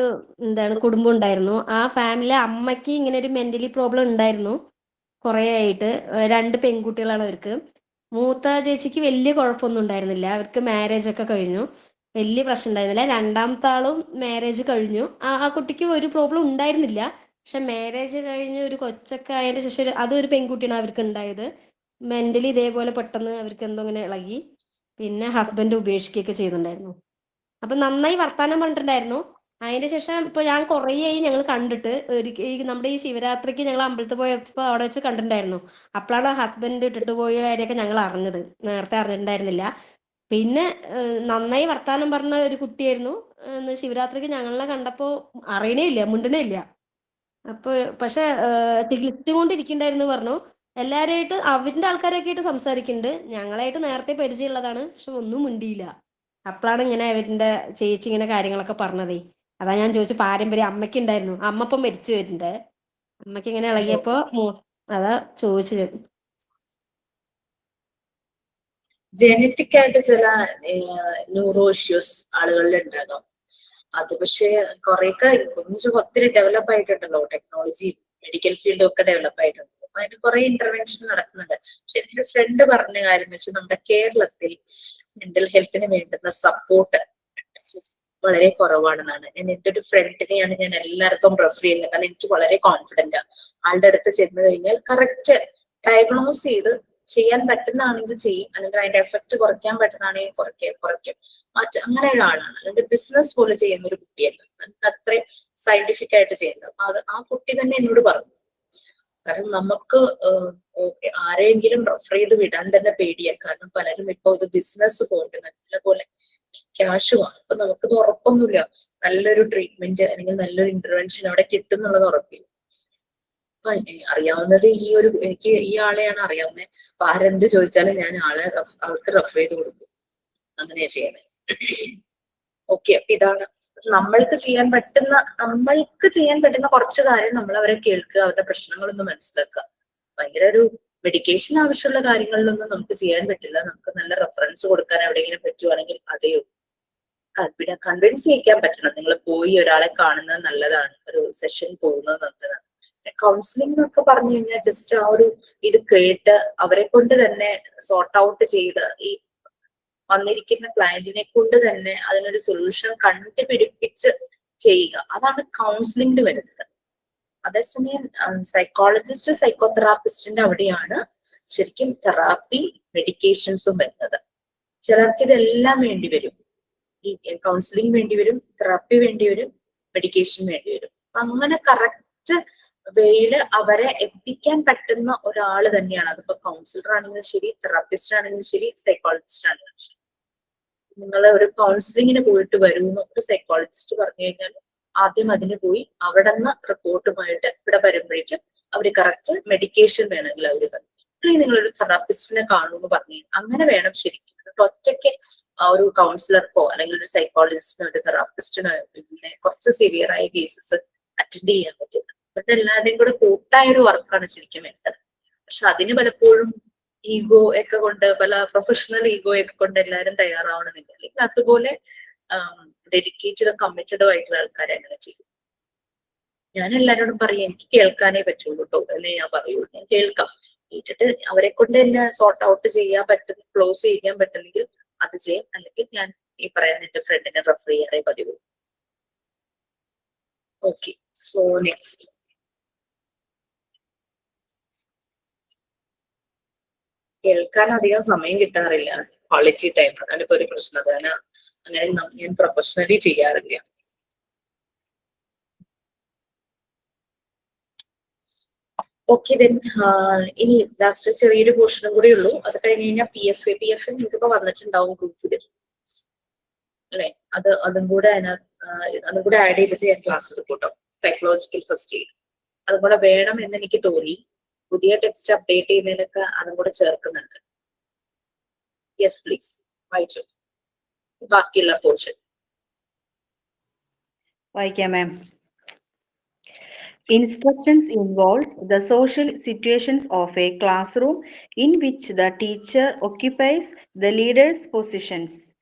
B: കുടുംബം ഉണ്ടായിരുന്നു. ആ ഫാമിലി അമ്മയ്ക്ക് ഇങ്ങനെ ഒരു മെന്റലി പ്രോബ്ലം ഉണ്ടായിരുന്നു കുറെ ആയിട്ട്. 2 പെൺകുട്ടികളാണ് അവർക്ക്. മൂത്ത ചേച്ചിക്ക് വലിയ കുഴപ്പമൊന്നും ഉണ്ടായിരുന്നില്ല, അവർക്ക് മാരേജ് ഒക്കെ കഴിഞ്ഞു, വലിയ പ്രശ്നം ഉണ്ടായിരുന്നില്ല. രണ്ടാമത്തെ ആളും മാരേജ് കഴിഞ്ഞു, ആ കുട്ടിക്ക് ഒരു പ്രോബ്ലം ഉണ്ടായിരുന്നില്ല. പക്ഷെ മാരേജ് കഴിഞ്ഞ് ഒരു കൊച്ചൊക്കെ ആയതിനു ശേഷം അതൊരു പെൺകുട്ടിയാണ് അവർക്ക് ഉണ്ടായത്. മെന്റലി ഇതേപോലെ പെട്ടെന്ന് അവർക്ക് എന്തോ ഇങ്ങനെ ഇളകി, പിന്നെ ഹസ്ബൻഡ് ഉപേക്ഷിക്കുകയൊക്കെ ചെയ്തിട്ടുണ്ടായിരുന്നു. അപ്പൊ നന്നായി വർത്താനം പറഞ്ഞിട്ടുണ്ടായിരുന്നു. അതിന് ശേഷം ഇപ്പൊ ഞാൻ കുറേ ആയി ഞങ്ങൾ കണ്ടിട്ട്, നമ്മുടെ ഈ ശിവരാത്രിക്ക് ഞങ്ങൾ അമ്പലത്തിൽ പോയപ്പോ അവിടെ വെച്ച് കണ്ടിട്ടുണ്ടായിരുന്നു. അപ്പോഴാണ് ഹസ്ബൻഡ് ഇട്ടിട്ട് പോയ കാര്യമൊക്കെ ഞങ്ങൾ അറിഞ്ഞത്, നേരത്തെ അറിഞ്ഞിട്ടുണ്ടായിരുന്നില്ല. പിന്നെ നന്നായി വർത്താനം പറഞ്ഞ ഒരു കുട്ടിയായിരുന്നു. ശിവരാത്രിക്ക് ഞങ്ങളെ കണ്ടപ്പോ അറിയണേ ഇല്ല, മിണ്ടണേ ഇല്ല. അപ്പൊ പക്ഷെ തികച്ചുകൊണ്ടിരിക്കണ്ടായിരുന്നു പറഞ്ഞു. എല്ലാവരുമായിട്ട് അവരുടെ ആൾക്കാരൊക്കെ ആയിട്ട് സംസാരിക്കുന്നുണ്ട്, ഞങ്ങളായിട്ട് നേരത്തെ പരിചയമുള്ളതാണ്, പക്ഷെ ഒന്നും മിണ്ടിയില്ല. അപ്പോഴാണ് ഇങ്ങനെ അവരുടെ ചേച്ചി ഇങ്ങനെ കാര്യങ്ങളൊക്കെ പറഞ്ഞതേ. അതാ ഞാൻ ചോദിച്ചു പാരമ്പര്യം അമ്മയ്ക്ക് ഉണ്ടായിരുന്നു. അമ്മ ഇപ്പം മരിച്ചു വരുന്നുണ്ട്. അമ്മയ്ക്ക് ഇങ്ങനെ ഇളകിയപ്പോ അതാ ചോദിച്ചത്.
C: ജനറ്റിക് ആയിട്ട് ചില ന്യൂറോ ഇഷ്യൂസ് ആളുകളിൽ ഉണ്ടാകാം. അത് പക്ഷേ കുറെയൊക്കെ ഒത്തിരി ഡെവലപ്പ് ആയിട്ടുണ്ടല്ലോ, ടെക്നോളജി മെഡിക്കൽ ഫീൽഡും ഒക്കെ ഡെവലപ്പ് ആയിട്ടുണ്ട്. അപ്പൊ അതിന് കുറെ ഇന്റർവെൻഷൻ നടക്കുന്നുണ്ട്. പക്ഷെ എന്റെ ഒരു ഫ്രണ്ട് പറഞ്ഞ കാര്യം എന്ന് വെച്ചാൽ നമ്മുടെ കേരളത്തിൽ മെന്റൽ ഹെൽത്തിന് വേണ്ടുന്ന സപ്പോർട്ട് വളരെ കുറവാണെന്നാണ്. എന്റെ ഒരു ഫ്രണ്ടിനെയാണ് ഞാൻ എല്ലാവർക്കും റെഫർ ചെയ്യുന്നത്. കാരണം എനിക്ക് വളരെ കോൺഫിഡന്റ് ആളുടെ അടുത്ത് ചെന്ന് കഴിഞ്ഞാൽ കറക്റ്റ് ഡയഗ്നോസ് ചെയ്ത് ചെയ്യാൻ പറ്റുന്നതാണെങ്കിൽ ചെയ്യും, അല്ലെങ്കിൽ അതിന്റെ എഫക്ട് കുറയ്ക്കാൻ പറ്റുന്നതാണെങ്കിൽ കുറയ്ക്കും. അങ്ങനെ ഒരാളാണ്. അല്ലെങ്കിൽ ബിസിനസ് പോലെ ചെയ്യുന്ന ഒരു കുട്ടിയല്ല, അത്രയും സയന്റിഫിക് ആയിട്ട് ചെയ്യുന്നത്. അപ്പൊ അത് ആ കുട്ടി തന്നെ എന്നോട് പറഞ്ഞു. കാരണം നമുക്ക് ആരെങ്കിലും റെഫർ ചെയ്ത് വിടാൻ തന്നെ പേടിയാണ്. കാരണം പലരും ഇപ്പൊ ഇത് ബിസിനസ് പോലെ നല്ലപോലെ ക്യാഷ് വാങ്ങും. അപ്പൊ നമുക്കത് ഉറപ്പൊന്നുമില്ല നല്ലൊരു ട്രീറ്റ്മെന്റ് അല്ലെങ്കിൽ നല്ലൊരു ഇന്റർവെൻഷൻ അവിടെ കിട്ടും എന്നുള്ളത് ഉറപ്പില്ല. അപ്പൊ അറിയാവുന്നത് എനിക്ക് ഈ ആളെയാണ് അറിയാവുന്നത്. അപ്പൊ ആരെന്ത് ചോദിച്ചാലും ഞാൻ ആൾക്ക് റെഫർ ചെയ്ത് കൊടുക്കും. അങ്ങനെയാ ചെയ്യുന്നത്. ഓക്കെ, അപ്പൊ ഇതാണ് നമ്മൾക്ക് ചെയ്യാൻ പറ്റുന്ന കുറച്ച് കാര്യം നമ്മൾ അവരെ കേൾക്കുക, അവരുടെ പ്രശ്നങ്ങളൊന്ന് മനസ്സിലാക്കുക. ഭയങ്കര ഒരു മെഡിക്കേഷൻ ആവശ്യമുള്ള കാര്യങ്ങളിലൊന്നും നമുക്ക് ചെയ്യാൻ പറ്റില്ല. നമുക്ക് നല്ല റെഫറൻസ് കൊടുക്കാൻ എവിടെയെങ്കിലും പറ്റുവാണെങ്കിൽ അതെയോ കൺവിൻസ് ചെയ്യിക്കാൻ പറ്റണം. നിങ്ങൾ പോയി ഒരാളെ കാണുന്നത് നല്ലതാണ്, ഒരു സെഷൻ പോകുന്നത് നല്ലതാണ്. കൗൺസിലിംഗ് എന്നൊക്കെ പറഞ്ഞു കഴിഞ്ഞാൽ ജസ്റ്റ് ആ ഒരു ഇത് കേട്ട് അവരെ കൊണ്ട് തന്നെ സോർട്ട് ഔട്ട് ചെയ്ത് ഈ വന്നിരിക്കുന്ന ക്ലയന്റിനെ കൊണ്ട് തന്നെ അതിനൊരു സൊല്യൂഷൻ കണ്ടുപിടിപ്പിച്ച് ചെയ്യുക, അതാണ് കൗൺസിലിംഗിൽ വരുന്നത്. അതേസമയം സൈക്കോളജിസ്റ്റ് സൈക്കോതെറാപ്പിസ്റ്റിന്റെ അവിടെയാണ് ശരിക്കും തെറാപ്പി മെഡിക്കേഷൻസും വരുന്നത്. ചിലർക്ക് ഇതെല്ലാം വേണ്ടി വരും. ഈ കൗൺസിലിംഗ് വേണ്ടി വരും, തെറാപ്പി വേണ്ടി വരും, മെഡിക്കേഷൻ വേണ്ടി വരും. അങ്ങനെ കറക്റ്റ് വേയില് അവരെ എത്തിക്കാൻ പറ്റുന്ന ഒരാൾ തന്നെയാണ്. അതിപ്പോ കൗൺസിലർ ആണെങ്കിലും ശരി, തെറാപ്പിസ്റ്റ് ആണെങ്കിലും ശരി, സൈക്കോളജിസ്റ്റ് ആണെങ്കിലും ശരി. നിങ്ങൾ ഒരു കൗൺസിലിങ്ങിന് പോയിട്ട് വരുമെന്ന് ഒരു സൈക്കോളജിസ്റ്റ് പറഞ്ഞു കഴിഞ്ഞാൽ ആദ്യം അതിന് പോയി അവിടെ നിന്ന് റിപ്പോർട്ടുമായിട്ട് ഇവിടെ വരുമ്പോഴേക്കും അവര് കറക്റ്റ് മെഡിക്കേഷൻ വേണമെങ്കിൽ അവര് പറയും. നിങ്ങളൊരു തെറാപ്പിസ്റ്റിനെ കാണുമെന്ന് പറഞ്ഞു അങ്ങനെ വേണം ശരിക്കും. ഒറ്റയ്ക്ക് ഒരു കൗൺസിലർക്കോ അല്ലെങ്കിൽ ഒരു സൈക്കോളജിസ്റ്റിനോ ഒരു തെറാപ്പിസ്റ്റിനോ പിന്നെ കുറച്ച് സിവിയർ ആയ കേസസ് അറ്റൻഡ് ചെയ്യാൻ പറ്റില്ല. പക്ഷെ എല്ലാവരുടെയും കൂടെ കൂട്ടായൊരു വർക്കാണ് ശരിക്കും വേണ്ടത്. പക്ഷെ അതിന് പലപ്പോഴും ഈഗോ ഒക്കെ കൊണ്ട്, പല പ്രൊഫഷണൽ ഈഗോ ഒക്കെ കൊണ്ട് എല്ലാവരും തയ്യാറാവണമെന്നില്ല. അല്ലെങ്കിൽ അതുപോലെ ഡെഡിക്കേറ്റഡ് കമ്മിറ്റഡോ ആയിട്ടുള്ള ആൾക്കാരെ അങ്ങനെ ചെയ്യും. ഞാൻ എല്ലാവരോടും പറയും എനിക്ക് കേൾക്കാനേ പറ്റുള്ളൂ കേട്ടോ എന്നേ ഞാൻ പറയുള്ളൂ. ഞാൻ കേൾക്കാം, കേട്ടിട്ട് അവരെ കൊണ്ട് എന്നെ സോർട്ട് ഔട്ട് ചെയ്യാൻ പറ്റുന്ന, ക്ലോസ് ചെയ്യാൻ പറ്റുന്നെങ്കിൽ അത് ചെയ്യും. അല്ലെങ്കിൽ ഞാൻ ഈ പറയുന്ന എന്റെ ഫ്രണ്ടിനെ റെഫർ ചെയ്യാറേ പതിവ്. Okay, so next. കേൾക്കാൻ അധികം സമയം കിട്ടാറില്ല, ക്വാളിറ്റി ടൈം. അതാണ് ഇപ്പൊ ഒരു പ്രശ്നം. അതാണ് അങ്ങനെ ഞാൻ പ്രൊഫഷണലി ചെയ്യാറില്ല. ഓക്കെ, ദെൻ ഇനി ലാസ്റ്റ് ചെറിയൊരു പോർഷനും കൂടി ഉള്ളൂ. അത് കഴിഞ്ഞ് കഴിഞ്ഞാൽ PFA നിങ്ങൾക്ക് ഇപ്പൊ വന്നിട്ടുണ്ടാവും ഗ്രൂപ്പില് അല്ലെ? അതും കൂടെ ആഡ് ചെയ്തിട്ട് ഞാൻ ക്ലാസ് എടുക്കൂട്ടോ. സൈക്കോളജിക്കൽ ഫസ്റ്റ് എയ്ഡ് അതും കൂടെ വേണം എന്ന് എനിക്ക് തോന്നി. പുതിയ ടെക്സ്റ്റ് അപ്ഡേറ്റ് ചെയ്യുന്നതിലൊക്കെ അതും കൂടെ ചേർക്കുന്നുണ്ട്. യെസ് പ്ലീസ്, വായിച്ചു ബാക്കിയുള്ള പോർഷൻ.
A: വായിക്കാം മാം. Instructions involve the social situations of a classroom in which the teacher occupies the leader's positions.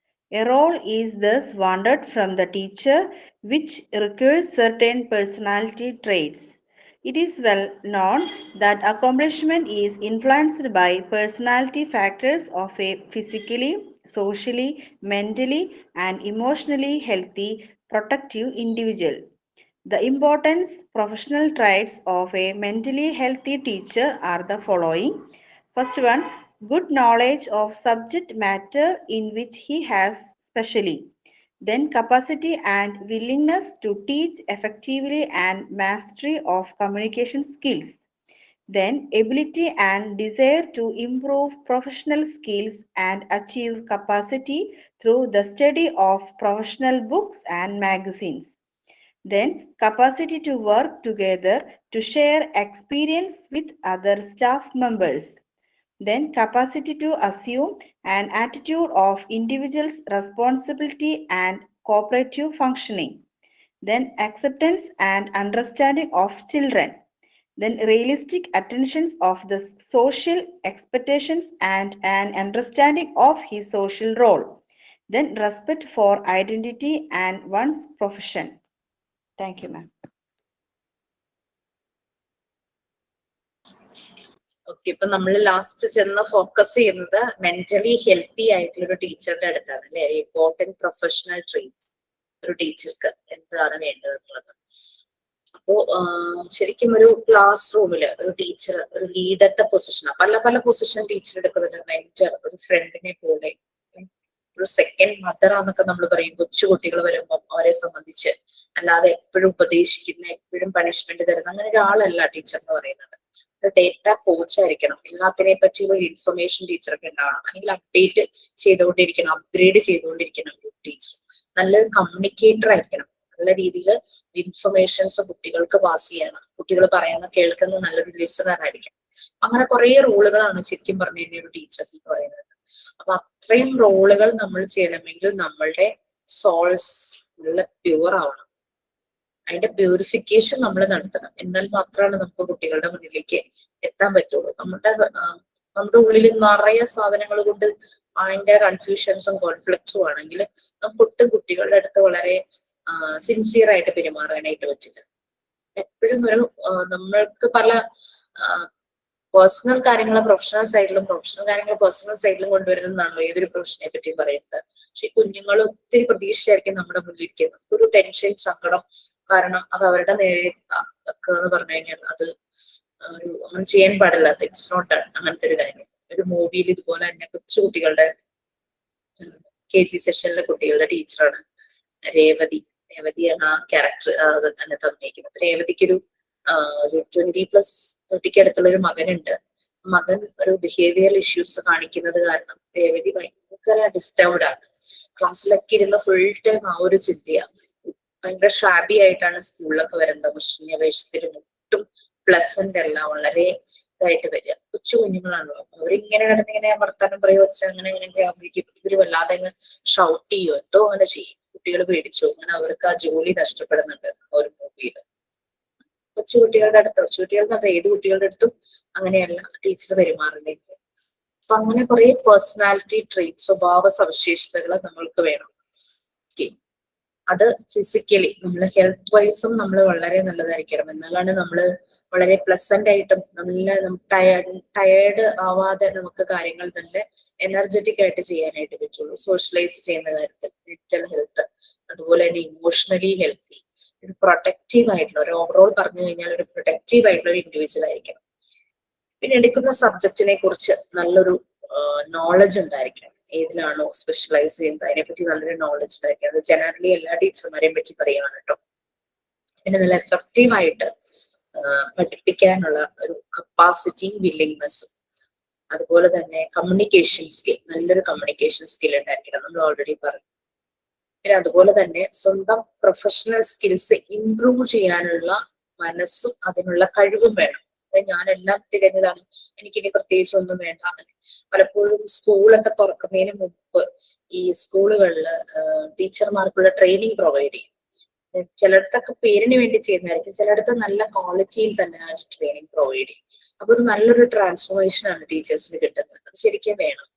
A: A role is thus wanted from the teacher which requires certain personality traits. It is well known that accomplishment is influenced by personality factors of a physically, socially, mentally, and emotionally healthy, productive individual. The important professional traits of a mentally healthy teacher are the following. First one, good knowledge of subject matter in which he has specially. Then capacity and willingness to teach effectively and mastery of communication skills. Then ability and desire to improve professional skills and achieve capacity through the study of professional books and magazines. Then capacity to work together to share experience with other staff members. Then capacity to assume an attitude of individual's responsibility and cooperative functioning. then acceptance and understanding of children, then realistic attentions of the social expectations and an understanding of his social role, then respect for identity and one's profession. Thank you, ma'am.
C: Okay, ഇപ്പൊ നമ്മൾ last ചെന്ന് focus ചെയ്യുന്നത് mentally healthy ആയിട്ടുള്ള ഒരു ടീച്ചറുടെ അടുത്താണ് അല്ലെ. Important professional traits ഒരു ടീച്ചർക്ക് എന്താണ് വേണ്ടത് എന്നുള്ളത്. അപ്പോ ശരിക്കും ഒരു ക്ലാസ് റൂമില് ഒരു ടീച്ചർ ഒരു ലീഡറുടെ പൊസിഷൻ, പല പല പൊസിഷൻ ടീച്ചർ എടുക്കുന്നുണ്ട്. മെന്റർ, ഒരു ഫ്രണ്ടിനെ പോലെ, ഒരു സെക്കൻഡ് മദർ ആന്നൊക്കെ നമ്മൾ പറയും കൊച്ചു കുട്ടികൾ വരുമ്പോൾ അവരെ സംബന്ധിച്ച്. അല്ലാതെ എപ്പോഴും ഉപദേശിക്കുന്ന, എപ്പോഴും പണിഷ്മെന്റ് തരുന്ന അങ്ങനെ ഒരാളല്ല ടീച്ചർ എന്ന് പറയുന്നത്. ഒരു ഡേറ്റ കോച്ച് ആയിരിക്കണം. എല്ലാത്തിനെ പറ്റി ഒരു ഇൻഫർമേഷൻ ടീച്ചർക്ക് ഉണ്ടാവണം, അല്ലെങ്കിൽ അപ്ഡേറ്റ് ചെയ്തുകൊണ്ടിരിക്കണം, അപ്ഗ്രേഡ് ചെയ്തുകൊണ്ടിരിക്കണം ഒരു ടീച്ചർ. നല്ലൊരു കമ്മ്യൂണിക്കേറ്റർ ആയിരിക്കണം. നല്ല രീതിയിൽ ഇൻഫർമേഷൻസ് കുട്ടികൾക്ക് പാസ് ചെയ്യണം. കുട്ടികൾ പറയുന്ന കേൾക്കുന്ന നല്ലൊരു ലിസണർ ആയിരിക്കണം. അങ്ങനെ കുറെ റോളുകളാണ് ശരിക്കും പറഞ്ഞു കഴിഞ്ഞാൽ ഒരു ടീച്ചർ എന്ന് പറയുന്നത്. അപ്പൊ അത്രയും റോളുകൾ നമ്മൾ ചെയ്യണമെങ്കിൽ നമ്മളുടെ സോൾസ് നല്ല പ്യുവർ ആവണം. അതിന്റെ പ്യൂരിഫിക്കേഷൻ നമ്മൾ നടത്തണം. എന്നാൽ മാത്രമാണ് നമുക്ക് കുട്ടികളുടെ മുന്നിലേക്ക് എത്താൻ പറ്റുള്ളൂ. നമ്മുടെ ഉള്ളിൽ നിറയെ സാധനങ്ങൾ കൊണ്ട് അതിന്റെ കൺഫ്യൂഷൻസും കോൺഫ്ലിക്ട്സും ആണെങ്കിൽ നമുക്ക് കുട്ടികളുടെ അടുത്ത് വളരെ സിൻസിയർ ആയിട്ട് പെരുമാറാനായിട്ട് പറ്റില്ല. എപ്പോഴും ഒരു നമ്മൾക്ക് പല പേഴ്സണൽ കാര്യങ്ങൾ പ്രൊഫഷണൽ സൈഡിലും പ്രൊഫഷണൽ കാര്യങ്ങൾ പേഴ്സണൽ സൈഡിലും കൊണ്ടുവരുന്നതാണല്ലോ ഏതൊരു പ്രൊഫഷനെ പറ്റി പറയുന്നത്. പക്ഷെ കുഞ്ഞുങ്ങൾ ഒത്തിരി പ്രതീക്ഷയായിരിക്കും നമ്മുടെ മുന്നിലിരിക്കുന്നത്. ഒരു ടെൻഷൻ, സങ്കടം കാരണം അത് അവരുടെ നേരെ എന്ന് പറഞ്ഞു കഴിഞ്ഞാൽ അത് ഒരു അങ്ങനെ ചെയ്യാൻ പാടില്ല. ഇറ്റ്സ് നോട്ട് അങ്ങനത്തെ ഒരു കാര്യം. ഒരു മൂവിയിൽ ഇതുപോലെ തന്നെ കൊച്ചു കുട്ടികളുടെ KG സെഷനിലെ കുട്ടികളുടെ ടീച്ചറാണ് രേവതിയാണ് ആ ക്യാരക്ടർ അതിനകത്ത് അഭിനയിക്കുന്നത്. രേവതിക്കൊരു 20+30 അടുത്തുള്ള ഒരു മകനുണ്ട്. മകൻ ഒരു ബിഹേവിയറൽ ഇഷ്യൂസ് കാണിക്കുന്നത് കാരണം രേവതി ഭയങ്കര ഡിസ്റ്റർബ്ഡ് ആണ്. ക്ലാസ്സിലൊക്കെ ഇരുന്ന് ഫുൾ ടൈം ആ ഒരു ചിന്തയാണ്. ഭയങ്കര ഷാബി ആയിട്ടാണ് സ്കൂളിലൊക്കെ വരുന്നത്. മുഷിഞ്ഞ വേഷത്തിലും ഒട്ടും പ്ലസന്റ് അല്ല, വളരെ ഇതായിട്ട് വരിക. കൊച്ചു കുഞ്ഞുങ്ങളാണല്ലോ, അവരിങ്ങനെ കിടന്നിങ്ങനെ വർത്താനം പറയുക, വെച്ചാൽ അങ്ങനെ ഇങ്ങനെയൊക്കെ ആകുമ്പോഴേക്കും ഇവര് വല്ലാതെ അങ്ങ് ഷൗട്ട് ചെയ്യുമോ എന്തോ അങ്ങനെ ചെയ്യും. കുട്ടികൾ പേടിച്ചു, അങ്ങനെ അവർക്ക് ആ ജോലി നഷ്ടപ്പെടുന്നുണ്ട് ആ ഒരു മൂവിയില്. കൊച്ചുകുട്ടികളുടെ ഏത് കുട്ടികളുടെ അടുത്തും അങ്ങനെയല്ല ടീച്ചർ പെരുമാറേണ്ടത്. അപ്പൊ അങ്ങനെ കുറെ പേഴ്സണാലിറ്റി ട്രെയ്റ്റ്, സ്വഭാവ സവിശേഷതകൾ നമ്മൾക്ക് വേണം. അത് ഫിസിക്കലി നമ്മൾ ഹെൽത്ത് വൈസും നമ്മൾ വളരെ നല്ലതായിരിക്കണം. എന്നാലാണ് നമ്മൾ വളരെ പ്ലസന്റ് ആയിട്ടും നല്ല ടയേർഡ് ആവാതെ നമുക്ക് കാര്യങ്ങൾ നല്ല എനർജറ്റിക് ആയിട്ട് ചെയ്യാനായിട്ട് പറ്റുള്ളൂ. സോഷ്യലൈസ് ചെയ്യുന്ന കാര്യത്തിൽ മെന്റൽ ഹെൽത്ത്, അതുപോലെ തന്നെ ഇമോഷണലി ഹെൽത്തി, ഒരു പ്രൊട്ടക്റ്റീവ് ആയിട്ടുള്ള ഒരു ഓവറോൾ പറഞ്ഞു കഴിഞ്ഞാൽ ഒരു പ്രൊട്ടക്റ്റീവ് ആയിട്ടുള്ള ഒരു ഇൻഡിവിജ്വൽ ആയിരിക്കണം. പിന്നെ എടുക്കുന്ന സബ്ജക്റ്റിനെ കുറിച്ച് നല്ലൊരു നോളജ് ഉണ്ടായിരിക്കണം. ഏതിലാണോ സ്പെഷ്യലൈസ് ചെയ്യുന്നത് അതിനെപ്പറ്റി നല്ലൊരു നോളജ് ഉണ്ടായിരിക്കും. അത് ജനറലി എല്ലാ ടീച്ചർമാരെയും പറ്റി പറയുകയാണ് കേട്ടോ. പിന്നെ നല്ല എഫക്റ്റീവ് ആയിട്ട് പഠിപ്പിക്കാനുള്ള ഒരു കപ്പാസിറ്റിയും വില്ലിങ്നെസ്സും, അതുപോലെ തന്നെ കമ്മ്യൂണിക്കേഷൻ സ്കിൽ, നല്ലൊരു കമ്മ്യൂണിക്കേഷൻ സ്കിൽ ഉണ്ടായിരിക്കണം, നമ്മൾ ഓൾറെഡി പറഞ്ഞു. പിന്നെ അതുപോലെ തന്നെ സ്വന്തം പ്രൊഫഷണൽ സ്കിൽസ് ഇംപ്രൂവ് ചെയ്യാനുള്ള മനസ്സും അതിനുള്ള കഴിവും വേണം. ഞാനെല്ലാം തികഞ്ഞതാണ്, എനിക്കിനി പ്രത്യേകിച്ച് ഒന്നും വേണ്ട. അങ്ങനെ പലപ്പോഴും സ്കൂളൊക്കെ തുറക്കുന്നതിന് മുമ്പ് ഈ സ്കൂളുകളിൽ ടീച്ചർമാർക്കുള്ള ട്രെയിനിങ് പ്രൊവൈഡ് ചെയ്യും. ചിലയിടത്തൊക്കെ പേരിന് വേണ്ടി ചെയ്യുന്നതായിരിക്കും, ചിലയിടത്ത് നല്ല ക്വാളിറ്റിയിൽ തന്നെ ആ ട്രെയിനിങ് പ്രൊവൈഡ് ചെയ്യും. അപ്പൊ ഒരു നല്ലൊരു ട്രാൻസ്ഫോർമേഷൻ ആണ് ടീച്ചേഴ്സിന് കിട്ടുന്നത്. അത് ശരിക്കും വേണം.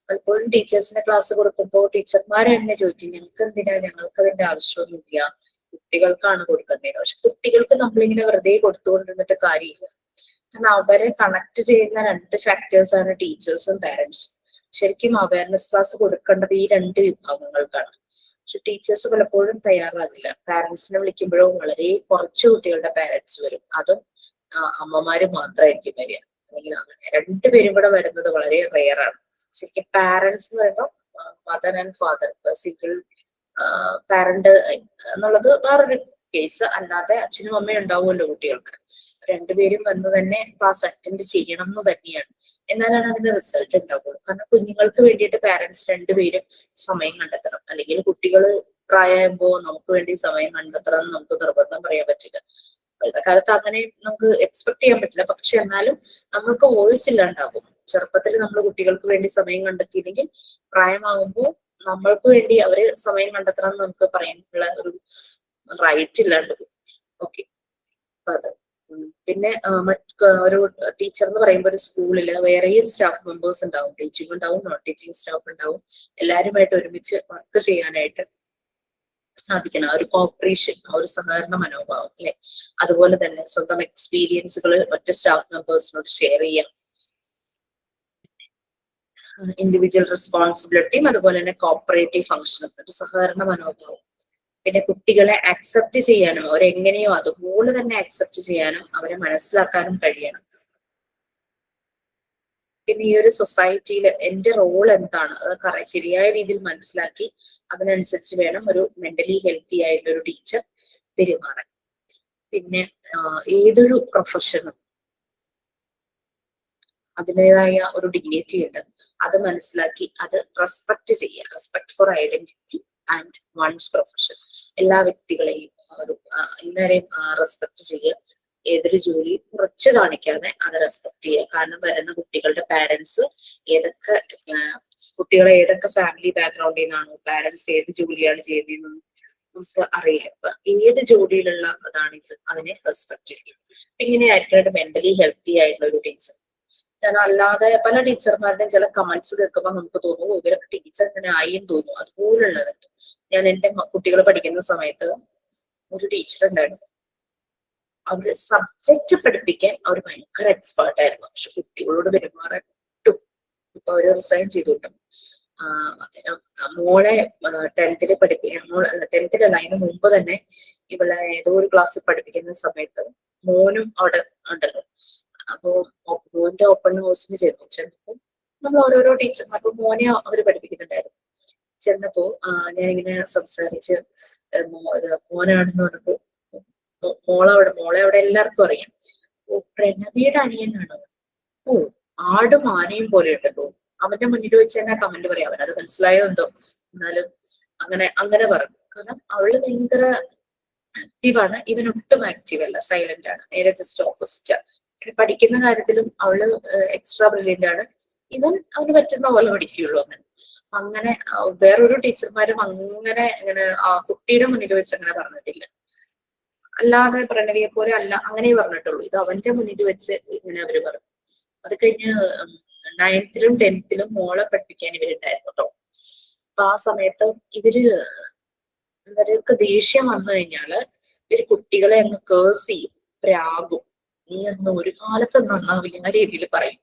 C: പലപ്പോഴും ടീച്ചേഴ്സിന് ക്ലാസ് കൊടുക്കുമ്പോൾ ടീച്ചർമാരെ തന്നെ ചോദിക്കും, ഞങ്ങൾക്ക് എന്തിനാ, ഞങ്ങൾക്ക് അതിന്റെ ആവശ്യമൊന്നുമില്ല, കുട്ടികൾക്കാണ് കൊടുക്കേണ്ടത്. പക്ഷെ കുട്ടികൾക്ക് നമ്മളിങ്ങനെ വെറുതെ കൊടുത്തുകൊണ്ടിരുന്നിട്ട് കാര്യമില്ല. കാരണം അവരെ കണക്ട് ചെയ്യുന്ന 2 ഫാക്ടേഴ്സാണ് ടീച്ചേഴ്സും പാരന്റ്സും. ശരിക്കും അവയർനെസ് ക്ലാസ് കൊടുക്കേണ്ടത് ഈ 2 വിഭാഗങ്ങൾക്കാണ്. പക്ഷെ ടീച്ചേഴ്സ് പലപ്പോഴും തയ്യാറാകില്ല. പാരന്റ്സിനെ വിളിക്കുമ്പോഴും വളരെ കുറച്ച് കുട്ടികളുടെ പാരന്റ്സ് വരും, അതും അമ്മമാര് മാത്രമായിരിക്കും വരിക. അല്ലെങ്കിൽ അങ്ങനെ 2 പേരും കൂടെ വരുന്നത് വളരെ റെയർ ആണ്. ശരിക്കും പാരന്റ്സ് എന്ന് പറയുമ്പോൾ mother and father, single parent എന്നുള്ളത് വേറൊരു കേസ്. അല്ലാതെ അച്ഛനും അമ്മയും ഉണ്ടാവുമല്ലോ കുട്ടികൾക്ക്. 2 പേരും വന്ന് തന്നെ ക്ലാസ് അറ്റൻഡ് ചെയ്യണം എന്ന് തന്നെയാണ്. എന്നാലാണ് അതിന്റെ റിസൾട്ട് ഉണ്ടാവുള്ളൂ. കാരണം കുഞ്ഞുങ്ങൾക്ക് വേണ്ടിയിട്ട് പാരന്റ്സ് 2 പേരും സമയം കണ്ടെത്തണം. അല്ലെങ്കിൽ കുട്ടികൾ പ്രായമാകുമ്പോൾ നമുക്ക് വേണ്ടി സമയം കണ്ടെത്തണം എന്ന് നമുക്ക് നിർബന്ധം പറയാൻ പറ്റില്ല. ഇപ്പോഴത്തെ കാലത്ത് അങ്ങനെ നമുക്ക് എക്സ്പെക്ട് ചെയ്യാൻ പറ്റില്ല. പക്ഷെ എന്നാലും നമ്മൾക്ക് വോയിസ് ഇല്ലാണ്ടാകും. ചെറുപ്പത്തിൽ നമ്മൾ കുട്ടികൾക്ക് വേണ്ടി സമയം കണ്ടെത്തിയില്ലെങ്കിൽ പ്രായമാകുമ്പോൾ നമ്മൾക്ക് വേണ്ടി അവര് സമയം കണ്ടെത്തണം എന്ന് നമുക്ക് പറയാനുള്ള ഒരു റൈറ്റ് ഇല്ലാണ്ട് പോകും. ഓക്കെ, അത് പിന്നെ ഒരു ടീച്ചർ എന്ന് പറയുമ്പോൾ ഒരു സ്കൂളിൽ വേറെയും സ്റ്റാഫ് മെമ്പേഴ്സ് ഉണ്ടാവും, ടീച്ചിങ് ഉണ്ടാവും, നോൺ ടീച്ചിങ് സ്റ്റാഫ് ഉണ്ടാവും. എല്ലാവരുമായിട്ട് ഒരുമിച്ച് വർക്ക് ചെയ്യാനായിട്ട് സാധിക്കണം. ആ ഒരു കോപ്പറേഷൻ, ആ ഒരു സഹകരണ മനോഭാവം അല്ലെ. അതുപോലെ തന്നെ സ്വന്തം എക്സ്പീരിയൻസുകൾ മറ്റ് സ്റ്റാഫ് മെമ്പേഴ്സിനോട് ഷെയർ ചെയ്യാം. ഇൻഡിവിജ്വൽ റെസ്പോൺസിബിലിറ്റിയും അതുപോലെ തന്നെ കോപ്പറേറ്റീവ് ഫംഗ്ഷനും, ഒരു സഹകരണ മനോഭാവം. പിന്നെ കുട്ടികളെ അക്സെപ്റ്റ് ചെയ്യാനും അവരെങ്ങനെയോ അതുപോലെ തന്നെ അക്സെപ്റ്റ് ചെയ്യാനും അവരെ മനസ്സിലാക്കാനും കഴിയണം. പിന്നെ ഈ ഒരു സൊസൈറ്റിയിൽ എന്റെ റോൾ എന്താണ് അത് ശരിയായ രീതിയിൽ മനസ്സിലാക്കി അതിനനുസരിച്ച് വേണം ഒരു മെന്റലി ഹെൽത്തി ആയിട്ടുള്ള ഒരു ടീച്ചർ പെരുമാറാൻ. പിന്നെ ഏതൊരു പ്രൊഫഷനും അതിൻ്റെതായ ഒരു ഡിഗ്നിറ്റി ഉണ്ട്, അത് മനസ്സിലാക്കി അത് റെസ്പെക്ട് ചെയ്യുക. Respect for identity and one's profession. എല്ലാ വ്യക്തികളെയും എല്ലാവരെയും റെസ്പെക്ട് ചെയ്യുക. ഏതൊരു ജോലി കുറച്ച് കാണിക്കാതെ അത് റെസ്പെക്ട് ചെയ്യുക. കാരണം വരുന്ന കുട്ടികളുടെ പാരന്റ്സ് കുട്ടികളെ ഏതൊക്കെ ഫാമിലി ബാക്ക്ഗ്രൗണ്ടിൽ നിന്നാണോ, പാരന്റ്സ് ഏത് ജോലിയാണ് ചെയ്യുന്നതെന്ന് നമുക്ക് അറിയില്ല. അപ്പൊ ഏത് ജോലിയിലുള്ള അതാണെങ്കിലും അതിനെ റെസ്പെക്ട് ചെയ്യും. ഇങ്ങനെയായിരിക്കും മെന്റലി ഹെൽത്തി ആയിട്ടുള്ള ഒരു ടീച്ചർ. ഞാൻ അല്ലാതെ പല ടീച്ചർമാരുടെയും ചില കമന്റ്സ് കേൾക്കുമ്പോൾ നമുക്ക് തോന്നും ഇവരൊക്കെ ടീച്ചർ ഇങ്ങനെ ആയിന്ന് തോന്നും. അതുപോലുള്ളതുണ്ട്. ഞാൻ എന്റെ കുട്ടികൾ പഠിക്കുന്ന സമയത്ത് ഒരു ടീച്ചർ ഉണ്ടായിരുന്നു. അവര് സബ്ജക്റ്റ് പഠിപ്പിക്കാൻ അവർ ഭയങ്കര എക്സ്പേർട്ട് ആയിരുന്നു. പക്ഷെ കുട്ടികളോട് പെരുമാറാൻ കിട്ടും. ഇപ്പൊ അവര് റിസൈൻ ചെയ്തു കിട്ടും. മോളെ 10th ടെൻത്തിലല്ല അതിന് മുമ്പ് തന്നെ ഇവളെ ഏതോ ഒരു ക്ലാസ്സിൽ പഠിപ്പിക്കുന്ന സമയത്ത് മോനും അവിടെ ഉണ്ടല്ലോ. അപ്പോ മോന്റെ ഓപ്പൺ ഹൗസിന് ചെന്നപ്പോ നമ്മൾ ഓരോരോ ടീച്ചർമാർ, അപ്പൊ മോനെ അവര് പഠിപ്പിക്കുന്നുണ്ടായിരുന്നു. ചെന്നപ്പോ ഞാനിങ്ങനെ സംസാരിച്ച് മോനാണെന്ന് പറഞ്ഞപ്പോ മോളെ അവിടെ എല്ലാവർക്കും അറിയാം. ഓ, പ്രണവിയുടെ അനിയനാണോ? ഓ, ആടും ആനയും പോലെ ഉണ്ടല്ലോ. അവന്റെ മുന്നിൽ വെച്ച് തന്നെ കമന്റ് പറയാം. അവനത് മനസ്സിലായോ എന്തോ, എന്നാലും അങ്ങനെ പറഞ്ഞു. കാരണം അവള് ഭയങ്കര ആക്റ്റീവാണ്, ഇവൻ ഒട്ടും ആക്റ്റീവ് അല്ല, സൈലന്റ് ആണ്. നേരെ ജസ്റ്റ് ഓപ്പോസിറ്റ്. പഠിക്കുന്ന കാര്യത്തിലും അവള് എക്സ്ട്രാ ബ്രില്യന്റ് ആണ്. അവന് പറ്റുന്ന പോലെ പഠിക്കുകയുള്ളൂ. അങ്ങനെ വേറൊരു ടീച്ചർമാരും അങ്ങനെ ആ കുട്ടിയുടെ മുന്നിൽ വെച്ച് അങ്ങനെ പറഞ്ഞിട്ടില്ല. അല്ലാതെ പ്രണവിയെ പോലെ അല്ല അങ്ങനെ പറഞ്ഞിട്ടുള്ളൂ. ഇത് അവന്റെ മുന്നിൽ വെച്ച് ഇങ്ങനെ അവര് പറഞ്ഞു. അത് കഴിഞ്ഞ് 9th ലും 10th ലും മോളെ പഠിപ്പിക്കാൻ ഇവരുണ്ടായിരുന്നു കേട്ടോ. അപ്പൊ ആ സമയത്ത് ഇവർക്ക് ദേഷ്യം വന്നു കഴിഞ്ഞാല് ഇവര് കുട്ടികളെ അങ്ങ് കേഴ്സ് ചെയ്യും, പ്രാകും. നീ എന്ന് ഒരു കാലത്ത് നന്നാവില്ല ആ രീതിയിൽ പറയും.